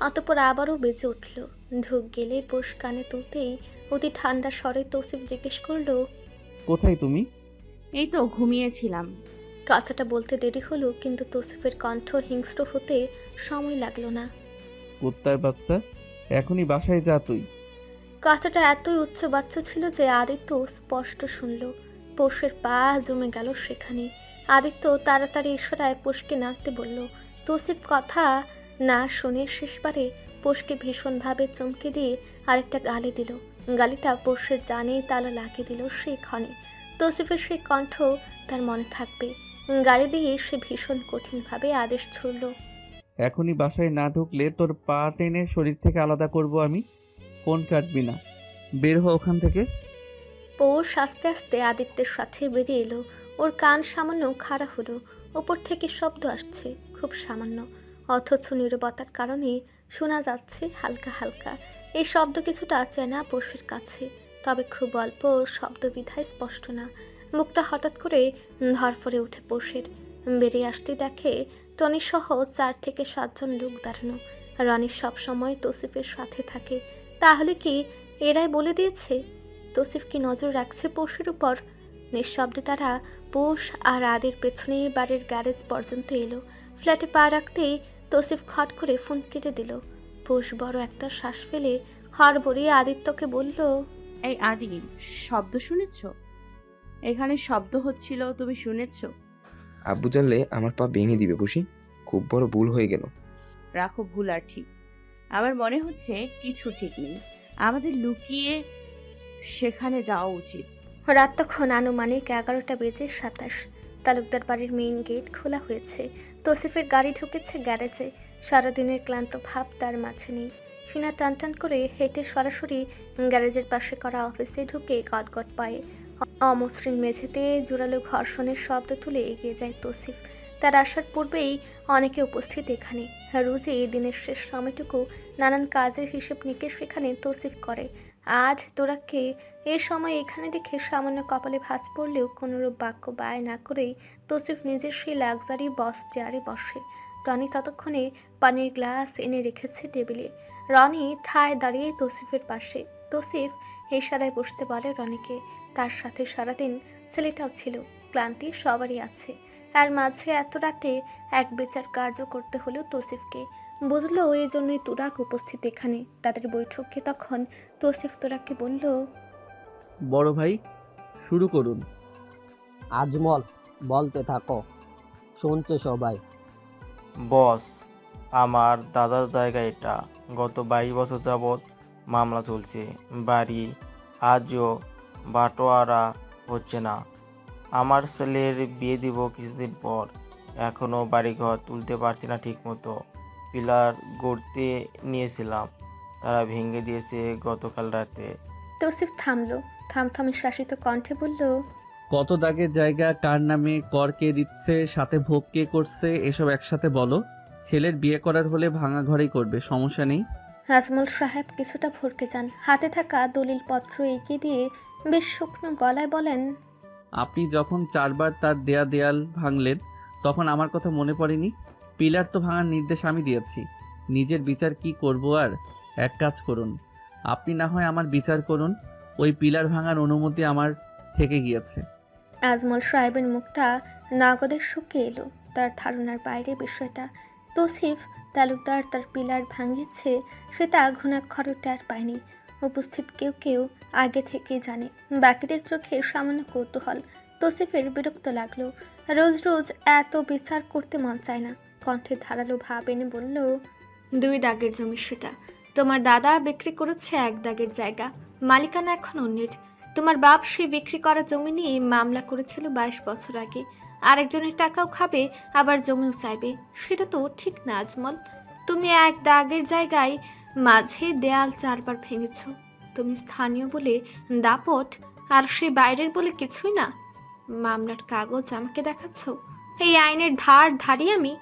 অতঃপর আবারও বেজে উঠল। ঢুক গেলে পৌষ কানে তুলতেই অতি ঠান্ডা স্বরে তৌসিফ জিজ্ঞেস করলো, কোথায় তুমি? এই তো ঘুমিয়েছিলাম। কথাটা বলতে দেরি হলো, কিন্তু তৌসিফের কণ্ঠ হিংস্র হতে সময় লাগলো না। কুত্তার বাচ্চা, এখনই বাসায় যা তুই। কথাটা এতই উচ্চ বাচ্চা ছিল যে আদিত্য স্পষ্ট শুনল। পৌষের পা জমে গেল সেখানে। আদিত্য তাড়াতাড়ি ইশারায় পৌষকে নামতে বলল। তৌসিফ কথা না শুনে শেষবারে পৌষকে ভীষণভাবে চমকে দিয়ে আরেকটা গালি দিল। গালিটা পৌষের জানেই তালা লাগিয়ে দিল সেই ক্ষণে। তৌসিফের সেই কণ্ঠ তার মনে থাকবে। গালি দিয়ে সে ভীষণ কঠিনভাবে আদেশ ছুড়ল, এখনই বাসায় না ঢুকলে তোর পা টেনে শরীর থেকে আলাদা করব আমি। ফোন কাটবি না, বের হ ওখান থেকে। পৌষ আস্তে আস্তে আদিত্যের সাথে বেরিয়ে এলো। ওর কান সামান্য খাড়া হলো। ওপর থেকে শব্দ আসছে, খুব সামান্য, অথচ নীরবতার কারণে শোনা যাচ্ছে হালকা হালকা। এই শব্দ কিছুটা চেনা পৌষের কাছে, তবে খুব অল্প শব্দ বিধায় স্পষ্ট না। মুখটা হঠাৎ করে ধরফরে উঠে পৌষের। বেরিয়ে আসতে দেখে টনি সহ 4 থেকে 7 জন লোক দাঁড়ানো। রনি সবসময় তৌসিফের সাথে থাকে, তাহলে কি এরাই বলে দিয়েছে? তৌসিফ কি নজর রাখছে পৌষের উপর? নিঃশব্দে তারা পৌষ আর আদির পেছনে বাড়ির গ্যারেজ পর্যন্ত এলো। ফ্ল্যাটে পা রাখতেই তৌসিফ খট করে ফোন কেটে দিল। পৌষ বড় একটা শ্বাস ফেলে হড়বড়িয়ে আদিত্যকে বলল, এই আদি, শব্দ শুনেছ? এখানে শব্দ হচ্ছিল, তুমি শুনেছ? আব্বু জানলে আমার পা ভেঙে দিবে পুষি। খুব বড় ভুল হয়ে গেল। রাখো ভুল আর ঠিক। আমার মনে হচ্ছে কিছু ঠিক নেই, আমাদের লুকিয়ে সেখানে যাওয়া উচিত। রাত তখন আনুমানিক 11:27। তালুকদার বাড়ির মেইন গেট খোলা হয়েছে। তৌসিফের গাড়ি ঢুকেছে গ্যারেজে। সারাদিনের ক্লান্ত ভাব তার মাঝে নেই। সিনা টানটান করে হেঁটে সরাসরি গ্যারেজের পাশে করা অফিসে ঢুকে গটগট পায়ে অমসৃণ মেঝেতে জোরালো ঘর্ষণের শব্দ তুলে এগিয়ে যায় তৌসিফ। তার আসার পূর্বেই অনেকে উপস্থিত এখানে। রোজই দিনের শেষ সময়টুকু নানান কাজের হিসেব নিকেশ এখানে তৌসিফ করে। আজ তোরাকে এ সময় এখানে দেখে সামান্য কপালে ভাঁজ পড়লেও কোনোরূপ বাক্য ব্যয় না করেই তৌসিফ নিজের সেই লাক্সারি বস চেয়ারে বসে। রনি ততক্ষণে পানির গ্লাস এনে রেখেছে টেবিলে। রনি ঠায় দাঁড়িয়ে তৌসিফের পাশে। তৌসিফ ইশারায় বসতে বলে রনিকে। তার সাথে সারাদিন ছেলেটাও ছিল। ক্লান্তি সবারই আছে। আর মাঝে এত রাতে এক বিচার কার্য করতে হলেও তৌসিফকে। বুঝলো এই জন্যই তুরাক উপস্থিত এখানে। তাদের বৈঠকে তখন তৌসিফ তুরাককে বলল, বড় ভাই শুরু করুন। আজমল, বলতে থাকো, শুনছে সবাই। বস, আমার দাদার জায়গা এটা। গত 22 বছর যাবৎ মামলা চলছে। বাড়ি আজও বাটোয়ারা হচ্ছে না। আমার ছেলের বিয়ে দিব কিছুদিন পর, এখনও বাড়িঘর তুলতে পারছি না ঠিক মতো। পিলার গড়তে নিয়েছিলাম, তারা ভেঙে দিয়েছে গতকাল রাতে। তৌসিফ থামলো। থামথামে শাসিত কণ্ঠে বলল, কত দাগের জায়গা কার নামে, কর কে দিচ্ছে, সাথে ভোগ কে করছে, এসব একসাথে বলো। ছেলের বিয়ে করার হলে ভাঙা ঘরেই করবে, সমস্যা নেই। আজমল সাহেব কিছুটা ভরকে যান। হাতে থাকা দলিলপত্র এগিয়ে দিয়ে বেশ শুকনো গলায় বলেন, আপনি যখন 4 বার তার দেয়া দেয়াল ভাঙলেন তখন আমার কথা মনে পড়েনি? পিলার তো ভাঙার নির্দেশ আমি দিয়েছি। নিজের বিচার কি করব আর? এক কাজ করুন, আপনি না হয় আমার বিচার করুন। ওই পিলার ভাঙার অনুমতি আমার থেকে গিয়েছে। আজমল সাহেবের মুখটা নাগদে শুকিয়ে এলো। তার ধারণার বাইরে বিষয়টা। তৌসিফ তালুকদার তার পিলার ভাঙিয়েছে সেটা ঘুণাক্ষরও টের পায়নি। উপস্থিত কেউ কেউ আগে থেকেই জানে। বাকিদের চোখে সামান্য কৌতূহল। তৌসিফের বিরক্ত লাগলো। রোজ রোজ এত বিচার করতে মন চায় না। কণ্ঠে ধারালো ভাব এনে বলল, 2 দাগের জমি সেটা। তোমার দাদা বিক্রি করেছে 1 দাগের জায়গা। মালিকানা এখন অন্যের। তোমার বাপ সে বিক্রি করা জমি নিয়ে মামলা করেছিল 22 বছর আগে। আরেকজনের টাকাও খাবে, আবার জমিও চাইবে। সেটা তো ঠিক না আজমল। তুমি 1 দাগের জায়গায় মাঝে দেয়াল 4 বার ভেঙেছ। তুমি স্থানীয় বলে দাপট, আর সে বাইরের বলে কিছুই না। মামলার কাগজ আমাকে দেখাচ্ছ? এই আইনের ধারি আমি।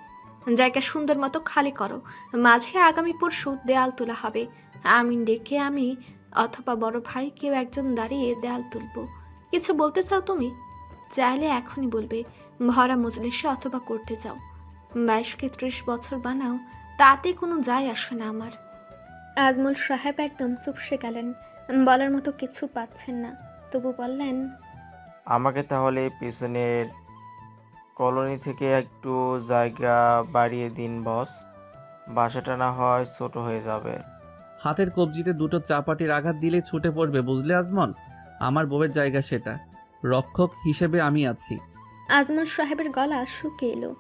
জায়গা সুন্দর মতো খালি করো। মাঝে আগামী পরশু দেয়াল তোলা হবে। আমিন ডেকে আমি অথবা বড় ভাই কেউ একজন দাঁড়িয়ে দেয়াল তুলবো। কিছু বলতে চাও তুমি? চাইলে এখনই বলবে। ভরা মজলিসে অথবা করতে যাও। 22 কে 30 বছর বানাও, তাতে কোনো যায় আসে না আমার। আজমল সাহেব একদম চুপসে গেলেন। বলার মতো কিছু পাচ্ছেন না। তবু বললেন, আমাকে তাহলে পিছনের কলোনি থেকে একটু জায়গা বাড়িয়ে দিন বস। বাসাটা না হয় ছোট হয়ে যাবে। হাতের কবজিতে 2টো চাপাটির আঘাত দিলে ছুটে পড়বে, বুঝলে আজমল? আমার বউয়ের জায়গা সেটা। রক্ষক হিসেবে আমি আছি। আজমল সাহেবের গলা শুকিয়ে এলো।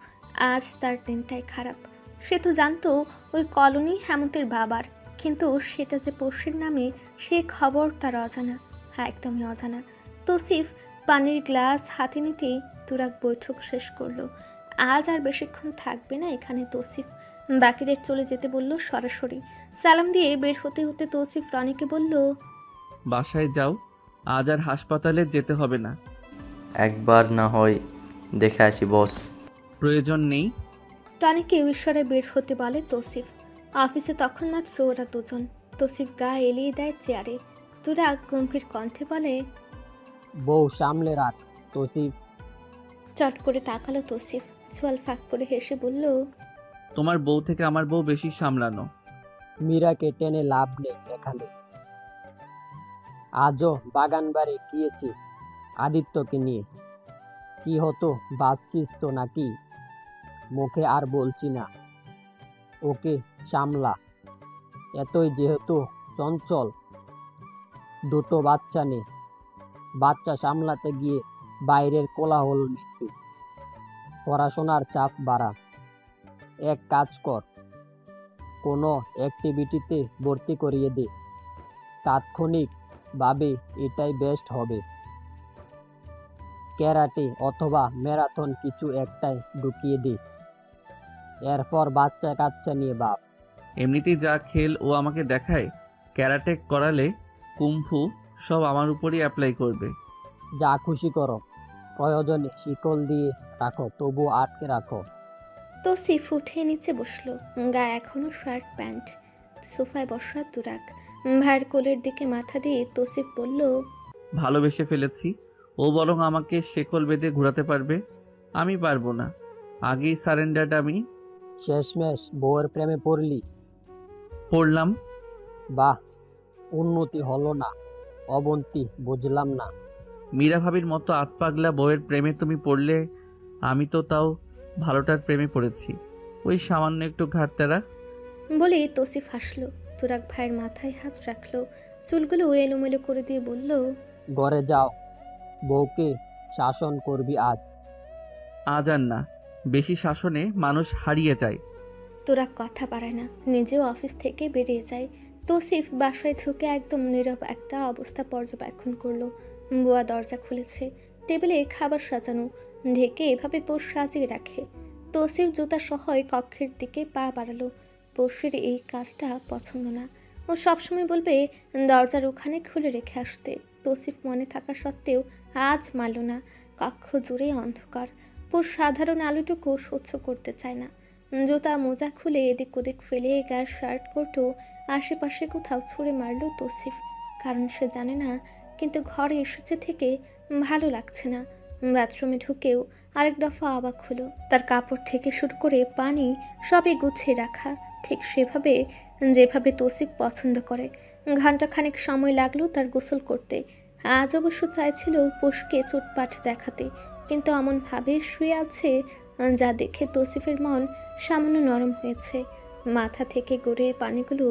আজ তার দিনটাই খারাপ। সে তো জানতো ওই কলোনি হেমন্তের বাবার, কিন্তু সেটা যে পড়শির নামে সে খবর তার অজানা। হ্যাঁ, একদমই অজানা। তৌসিফ পানির গ্লাস হাতে নিতেই তুরাক বৈঠক শেষ করলো। আজ আর বেশিক্ষণ থাকবে না এখানে তৌসিফ। বাকিদের চলে যেতে বলল সরাসরি। সালাম দিয়ে বের হতে হতে তৌসিফ রনিকে বলল, বাসায় যাও, আজ আর হাসপাতালে যেতে হবে না। একবার না হয় দেখে আসি বস। প্রয়োজন নেই। টনিকে ঈশ্বরে বের হতে বলে তৌসিফ। অফিসে তখন মাত্র ওরা দুজন। তৌসিফ গা এলিয়ে দেয় চেয়ারে। তুরাক গম্ভীর কণ্ঠে বলে, বউ সামলে রাখ তৌসিফ। চট করে তাকালো তৌসিফ। চোয়াল ফাঁক করে হেসে বলল, তোমার বউ থেকে আমার বউ বেশি সামলানো। মীরাকে টেনে লাভ নেই এখানে। আজও বাগান বাড়ি গিয়েছি আদিত্যকে নিয়ে। কি হতো ভাবছিস তো নাকি? মুখে আর বলছি না, ওকে সামলা। এতই যেহেতু চঞ্চল, 2টো বাচ্চা নেই। বাচ্চা সামলাতে গিয়ে বাইরের কোলাহল মৃত্যু, পড়াশোনার চাপ বাড়া। এক কাজ কর, কোনো অ্যাক্টিভিটিতে ভর্তি করিয়ে দে। তাৎক্ষণিকভাবে এটাই বেস্ট হবে। ক্যারাটে অথবা ম্যারাথন কিছু একটাই ঢুকিয়ে দে। এরপর বাচ্চা কাচ্চা নিয়ে বাপ। এমনিতেই যা খেল ও আমাকে দেখায়, ক্যারাটে করালে কুম্ফু সব আমার উপরই অ্যাপ্লাই করবে। যা খুশি করো, প্রয়োজনে শিকল দিয়ে রাখো, তবু আটকে রাখো। তৌসিফ উঠে নিচে বসলো, গায়ে এখনো শার্ট প্যান্ট। সোফায় বসা তুরাক ভাইয়ের কোলের দিকে মাথা দিয়ে তৌসিফ বলল, ভালোবেসে ফেলেছি, ও বরং আমাকে শেকল বেঁধে ঘোরাতে পারবে, আমি পারবো না। আগেই সারেন্ডার আমি শেষমেশ বউয়ের প্রেমে পড়লাম। বাহ, উন্নতি হলো না অবন্তী, বুঝলাম না। মীরা ভাবির মতো আতপাগলা বউয়ের প্রেমে তুমি পড়লে, আমি তো তাও ভালোটার প্রেমে পড়েছি, ওই সামান্য একটু ঘাটতেরা। বলে তৌসিফ হাসলো। তুরাক ভাইয়ের মাথায় হাত রাখলো, চুলগুলো এলোমেলো করে দিয়ে বলল, ঘরে যাও, বউকে শাসন করবি আজ। আজ আর না, বেশি শাসনে মানুষ হারিয়ে যায়। তুরাক কথা পারে না, নিজেও অফিস থেকে বেরিয়ে যায়। তৌসিফ বাসায় ঢুকে একদম নীরব একটা অবস্থা পর্যবেক্ষণ করলো। বুয়া দরজা খুলেছে, টেবিলে খাবার সাজানো, ঢেকে এভাবে পোষ সাজিয়ে রাখে। তৌসিফ জুতা সহই কক্ষের দিকে পা বাড়ালো। পোষের এই কাজটা পছন্দ না, ও সবসময় বলবে দরজার ওখানে খুলে রেখে আসতে। তৌসিফ মনে থাকা সত্ত্বেও আজ মানল না। কক্ষ জুড়ে অন্ধকার, পোষ সাধারণ আলোটুকু সহ্য করতে চায় না। জুতা মোজা খুলে এদিক ওদিক ফেলে গায়ের শার্ট কোটও আশেপাশে কোথাও ছুঁড়ে মারল তৌসিফ, কারণ সে জানে না, কিন্তু ঘরে এসেছে থেকে ভালো লাগছে না। বাথরুমে ঢুকেও আরেক দফা অবাক হলো, তার কাপড় থেকে শুরু করে পানি সবই গুছিয়ে রাখা, ঠিক সেভাবে যেভাবে তৌসিফ পছন্দ করে। ঘণ্টাখানেক সময় লাগলো তার গোসল করতে। আজ অবশ্য চাইছিল পোষকে চোটপাট দেখাতে, কিন্তু এমনভাবে শুয়ে আছে যা দেখে তৌসিফের মন সামান্য নরম হয়েছে। মাথা থেকে গড়িয়ে পানিগুলো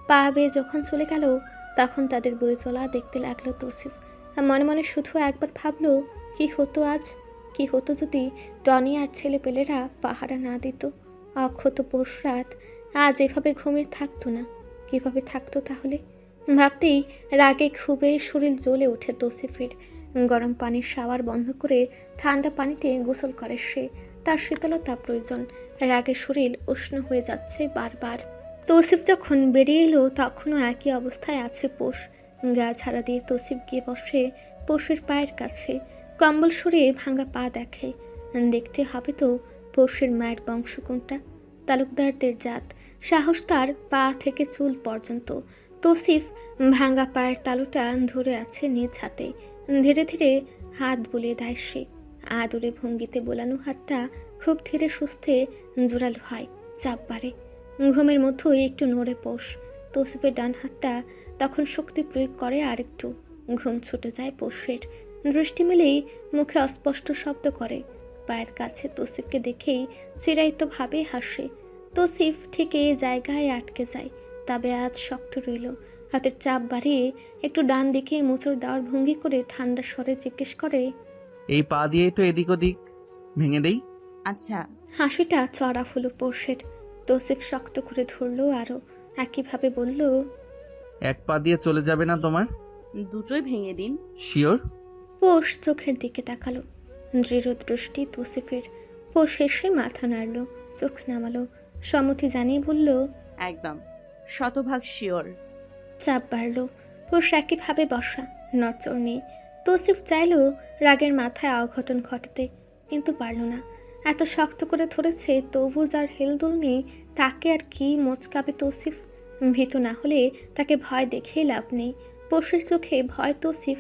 পা বেয়ে যখন চলে গেল, তখন তাদের বয়ে চলা দেখতে লাগলো তৌসিফ। মনে মনে শুধু একবার ভাবলো, কি হতো আজ, কি হতো যদি টনি আর ছেলেপেলেরা পাহারা না দিত। অক্ষত পৌষ রাত আজ এভাবে ঘুমিয়ে থাকতো না, কিভাবে থাকতো তাহলে? ভাবতেই রাগে খুবই শরীর জ্বলে ওঠে তৌসিফের। গরম পানির শাওয়ার বন্ধ করে ঠান্ডা পানিতে গোসল করে সে। তার শীতলতা প্রয়োজন, রাগে শরীর উষ্ণ হয়ে যাচ্ছে বারবার। তৌসিফ যখন বেরিয়ে এলো তখনও একই অবস্থায় আছে পোষ। গা ঝাড়া দিয়ে তৌসিফ গিয়ে বসে পোষের পায়ের কাছে, কম্বল সরিয়ে ভাঙা পা দেখে। দেখতে হবে তো পোষের মায়ের বংশ কোনটা, তালুকদারদের জাত, সাহস তার পা থেকে চুল পর্যন্ত। তৌসিফ ভাঙা পায়ের তালুটা ধরে আছে নিজ হাতে, ধীরে ধীরে হাত বুলিয়ে দেয় সে। আদরে ভঙ্গিতে বোলানো হাতটা খুব ধীরে সুস্থে জোরালো হয়, চাপ বাড়ে। ঘুমের মধ্যেই একটু নড়ে পোষ। তৌসিফের ডান হাতটা তখন শক্তি প্রয়োগ করে আরেকটু। ঘুম ছুটে যায় পোষের, দৃষ্টি মেলেই মুখে অস্পষ্ট শব্দ করে। পায়ের কাছে তৌসিফকে দেখেই চিরায়িতভাবে হাসে। তৌসিফ ঠিক এই জায়গায় আটকে যায়, তবে আজ শক্ত রইল। হাতের চাপ বাড়িয়ে একটু ডান দিকে মোচড় দেওয়ার ভঙ্গি করে ঠান্ডা স্বরে জিজ্ঞেস করে, এই পা দিয়ে তো এদিক ওদিক ভেঙে দেই। আচ্ছা। হাসিটা চড়া হলো পোষের। তৌসিফ শক্ত করে ধরলো আরও, একইভাবে বলল, এক পা দিয়ে চলে যাবে না তোমার? দুটোই ভেঙে দিন। শিওর? পোষ চোখের দিকে তাকালো, দৃঢ় দৃষ্টি তৌসিফের। পোষ শেষে মাথা নাড়ল, চোখ নামালো, সম্মতি জানিয়ে বলল, একদম, শতভাগ শিওর। চাপ বাড়ল। পোষ একইভাবে বসা, নড়চড় নেই। তৌসিফ চাইল রাগের মাথায় অঘটন ঘটাতে, কিন্তু পারল না। এত শক্ত করে ধরেছে তবু যার হেলদোল নেই, তাকে আর কি মোচকাবে তৌসিফ? ভীত না হলে তাকে ভয় দেখে লাভ নেই। পোষের চোখে ভয় তৌসিফ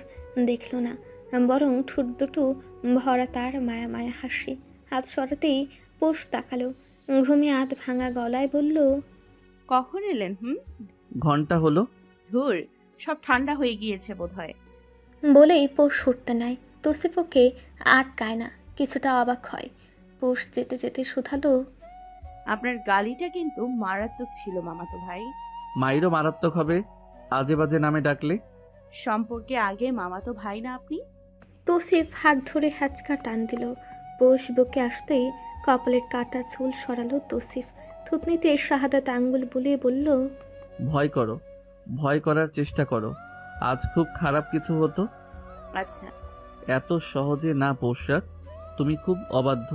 দেখল না, বরং ঠোঁট দুটো ভরা তার মায়া মায়া হাসি। হাত সরাতেই পোষ তাকালো, ঘুমিয়ে আধ ভাঙা গলায় বলল, কখন এলেন? ঘন্টা হলো। ধুর, সব ঠান্ডা হয়ে গিয়েছে বোধহয়। বলেই পোষ উঠতে নাই। তৌসিফ ওকে আটকায় না, কিছুটা অবাক হয়। পোষ যেতে যেতে শুধালো, আপনার গালিটা কিন্তু মারাত্মক ছিল মামাতো ভাই। মাইরও মারাত্মক হবে আজে বাজে নামে ডাকলে। সম্পর্কে আগে মামাতো ভাই না আপনি? তৌসিফ হাত ধরে হ্যাচকা টান দিল। পোষ বুকে আসতেই কপালের কাটা চুল সরালো তৌসিফ। থুতনিতে শাহাদাত আঙ্গুল বুলিয়ে বলল, ভয় করো, ভয় করার চেষ্টা করো। আজ খুব খারাপ কিছু হতো। আচ্ছা, এত সহজে না পোশাক, তুমি খুব অবাধ্য।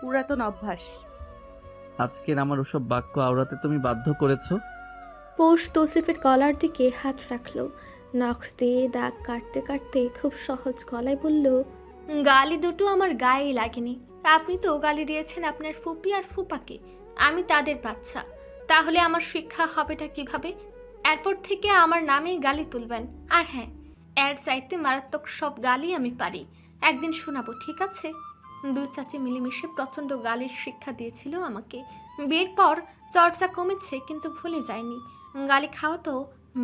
পুরাতন অভ্যাস। আজকের আমার ওসব বাক্য আওড়াতে তুমি বাধ্য করেছো। পোষ তৌসিফের গলার দিকে হাত রাখলো। নখ দিয়ে দাগ কাটতে কাটতে খুব সহজ গলায় বলল, গালি দুটো আমার গায়ে লাগেনি। আপনি তো গালি দিয়েছেন আপনার ফুপি আর ফুপাকে, আমি তাদের বাচ্চা। তাহলে আমার শিক্ষা হবেটা কিভাবে? এরপর থেকে আমার নামেই গালি তুলবেন। আর হ্যাঁ, এর চাইতে মারাত্মক সব গালি আমি পারি, একদিন শোনাবো, ঠিক আছে? দুই চাচি মিলেমিশে প্রচণ্ড গালির শিক্ষা দিয়েছিল আমাকে। বিয়ের পর চর্চা কমেছে, কিন্তু ভুলে যায়নি। গালি খাওয়া তো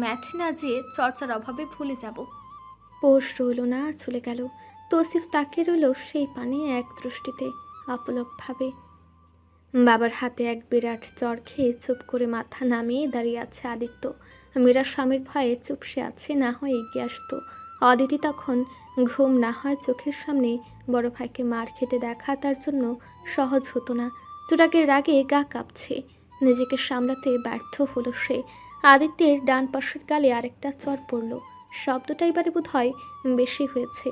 ম্যাথ না, যে চর্চার অভাবে ভুলে যাব। পোষ রইল না, চলে গেল। তৌসিফ তাকিয়ে রইল সেই পানি এক দৃষ্টিতে, অপলকভাবে। বাবার হাতে এক বিরাট চর খেয়ে চুপ করে মাথা নামিয়ে দাঁড়িয়ে আছে আদিত্য। মীরা স্বামীর ভয়ে চুপসে আছে, না হয় এগিয়ে আসতো। অদিতি তখন ঘুম না হয় চোখের সামনে বড় ভাইকে মার খেতে দেখা তার জন্য সহজ হতো না। তুরাগের রাগে গা কাঁপছে, নিজেকে সামলাতে ব্যর্থ হলো সে। আদিত্যের ডান পাশের গালে আরেকটা চর পড়ল। শব্দটা এবারে বোধ হয় বেশি হয়েছে।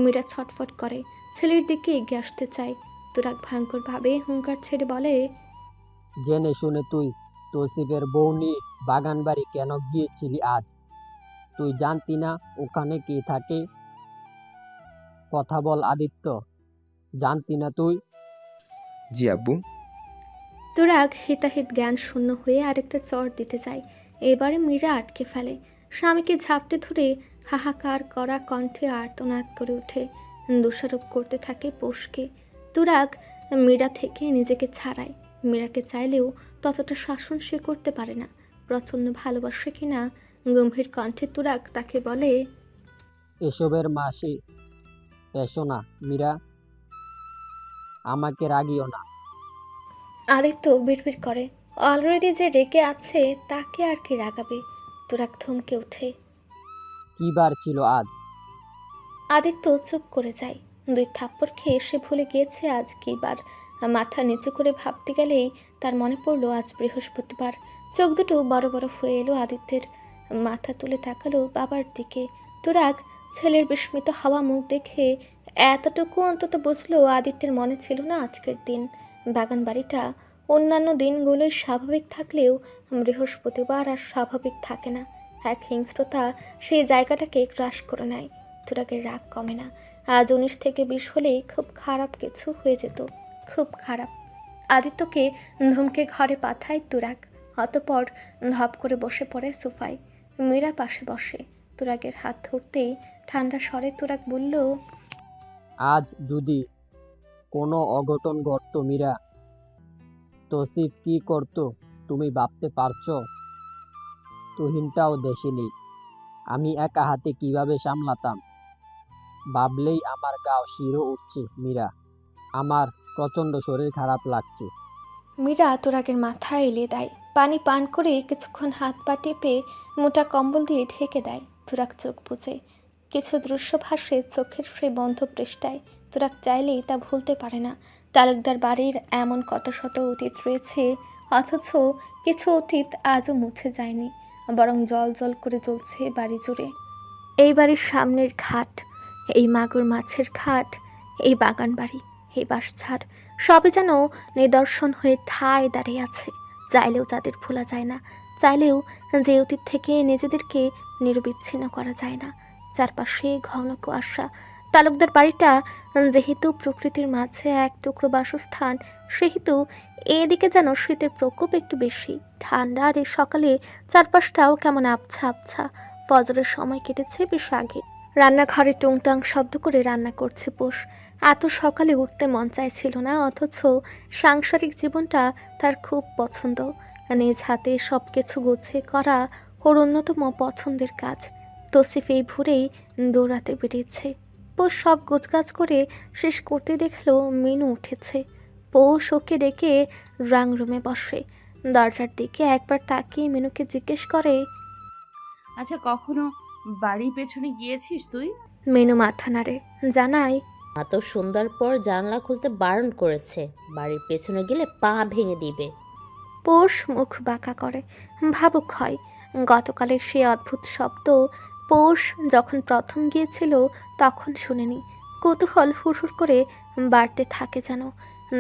মীরা ছটফট করে, ছেলের দিকে এগিয়ে আসতে চায়। তুরাগ ভয়ঙ্করভাবে হুঙ্কার ছেড়ে বলে, জেনে শুনে তুই তৌসিফের বউ নিয়ে বাগান বাড়ি কেন গিয়েছিলি আজ? তুই জানতি না ওখানে কি থাকে? কথা বল আদিত্য, জানতি না তুই? জি আব্বু। তুরাগ হিতাহিত জ্ঞান শূন্য হয়ে আরেকটা চর দিতে যায়। এবারে মীরা আটকে ফেলে, স্বামীকে ঝাপটে ধরে হাহাকার করা কণ্ঠে আর্তনাদ করে ওঠে, দোষারোপ করতে থাকে পোষকে। তুরাগ মীরা থেকে নিজেকে ছাড়ায়। মীরাকে চাইলেও ততটা শাসন সে করতে পারে না। প্রচণ্ড ভালোবাসে কিনা গম্ভীর কণ্ঠে তুরাগ তাকে বলে, এসবের মাসি এসো না মীরা, আমাকে রাগিও না। আদিত্য বিড়বিড় করে, অলরেডি যে রেগে আছে তাকে আর কি রাগাবে। তুরাগ থমকে ওঠে। কি বার ছিল আজ? আদিত্য চুপ করে যায়। দুই থাপ্পড় খেয়ে সে ভুলে গিয়েছে আজ কী বার। মাথা নিচু করে ভাবতে গেলেই তার মনে পড়ল আজ বৃহস্পতিবার। চোখ দুটো বড় বড় হয়ে এলো আদিত্যের। মাথা তুলে তাকালো বাবার দিকে। তুরাগ ছেলের বিস্মিত হাওয়া মুখ দেখে এতটুকু অন্তত বুঝলো আদিত্যের মনে ছিল না আজকের দিন। বাগান বাড়িটা অন্যান্য দিনগুলোই স্বাভাবিক থাকলেও বৃহস্পতিবার আর স্বাভাবিক থাকে না। এক হিংস্রতা সেই জায়গাটাকে গ্রাস করে নেয়। তুরাগের রাগ কমে না। আজ 19 থেকে 20 হলেই খুব খারাপ কিছু হয়ে যেত, খুব খারাপ। আদিত্যকে ধমকে ঘরে পাঠায় তুরাগ। অতঃপর ধপ করে বসে পড়ে সোফায়। মীরা পাশে বসে। তুরাগের হাত ধরতেই ঠান্ডা স্বরে তুরাগ বলল, আজ যদি কোনো অঘটন ঘটত মীরা, তৌসিফ কি করতো তুমি ভাবতে পারছো? তুহিনটাও দেশে নেই, আমি একা হাতে কিভাবে সামলাতাম? ভাবলেই আমার গাও শিরো উঠছে মীরা, আমার প্রচণ্ড শরীর খারাপ লাগছে। মীরা তুরাগের মাথায় এলিয়ে দেয়। পানি পান করে কিছুক্ষণ হাত পা টিপে মোটা কম্বল দিয়ে ঢেকে দেয়। তুরাগ চোখ বুজে। কিছু দৃশ্য ভাসে চোখের সেই বন্ধ পৃষ্ঠায়। তুরাগ চাইলেই তা ভুলতে পারে না। তালুকদার বাড়ির এমন কত শত অতীত রয়েছে, অথচ কিছু অতীত আজও মুছে যায়নি, বরং জল জল করে জ্বলছে বাড়ি জুড়ে। এই বাড়ির সামনের ঘাট, এই মাগুর মাছের ঘাট, এই বাগান বাড়ি, এই বাঁশঝাড়, সবই যেন নিদর্শন হয়ে ঠায় দাঁড়িয়ে আছে। চাইলেও যাদের ভোলা যায় না, চাইলেও যে অতীত থেকে নিজেদেরকে নিরবিচ্ছিন্ন করা যায় না। চারপাশে ঘন কুয়াশা। তালুকদার বাড়িটা যেহেতু প্রকৃতির মাঝে এক টুকরো বাসস্থান, সেহেতু এদিকে যেন শীতের প্রকোপ একটু বেশি। ঠান্ডা আর এই সকালে চারপাশটাও কেমন আবছা আবছা। ফজরের সময় কেটেছে বেশ আগে। রান্নাঘরে টুংটাং শব্দ করে রান্না করছে পোষ। এত সকালে উঠতে মন চাইছিল না, অথচ সাংসারিক জীবনটা তার খুব পছন্দ। নিজ হাতে সব কিছু গুছিয়ে করা ওর অন্যতম পছন্দের কাজ। তৌসিফ এই ভোরেই দৌড়াতে বেরিয়েছে। পোষ সব গোছগাছ করে শেষ করতে দেখলো মিনু উঠেছে। পোষ ওকে ডেকে ড্রয়িং রুমে বসে। দরজার দিকে একবার তাকিয়ে মিনুকে জিজ্ঞেস করে, আচ্ছা, কখনো বাড়ির পেছনে গিয়েছিস তুই? মিনু মাথা নাড়ে, জানায়, এত সন্ধ্যার পর জানলা খুলতে বারণ করেছে, বাড়ির পেছনে গেলে পা ভেঙে দিবে। পোষ মুখ বাঁকা করে, ভাবুক হয়। গতকালের সে অদ্ভুত শব্দ পোষ যখন প্রথম গিয়েছিল তখন শুনেনি। কৌতূহল হুড়হুড় করে বাড়তে থাকে যেন।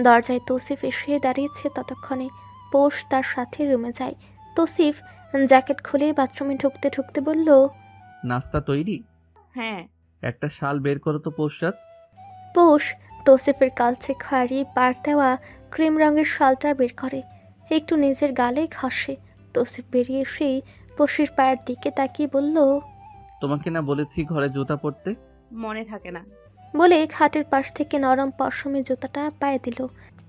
দরজায় তৌসিফ এসে দাঁড়িয়েছে ততক্ষণে। পোষ তার সাথে রুমে যায়। তৌসিফ জ্যাকেট খুলে বাথরুমে ঢুকতে ঢুকতে বলল, নাস্তা তৈরি? হ্যাঁ। একটা শাল বের করো তো পোশাক। পোষ তৌসিফের কালচে খয়েরি পাড় দেওয়া ক্রিম রঙের শালটা বের করে, একটু নিজের গালে ঘষে। তৌসিফ বেরিয়ে এসেই পোষের পায়ের দিকে তাকিয়ে বলল, তোমাকে না বলেছি ঘরে জুতা পরতে? মনে থাকে না। বলে খাটের পাশ থেকে নরম পশমে জুতাটা পায়ে দিল।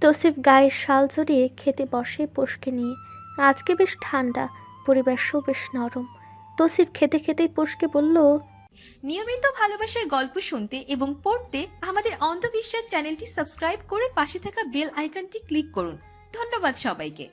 তৌসিফ গায়ের শাল জড়িয়ে খেতে বসে পোষকে নিয়ে। আজকে বেশ ঠান্ডা, পরিবেশও বেশ নরম। তৌসিফ খেতে খেতেই পোষকে বলল, নিয়মিত ভালোবাসার গল্প শুনতে এবং পড়তে আমাদের অন্ধবিশ্বাস চ্যানেলটি সাবস্ক্রাইব করে পাশে থাকা বেল আইকনটি ক্লিক করুন। ধন্যবাদ সবাইকে।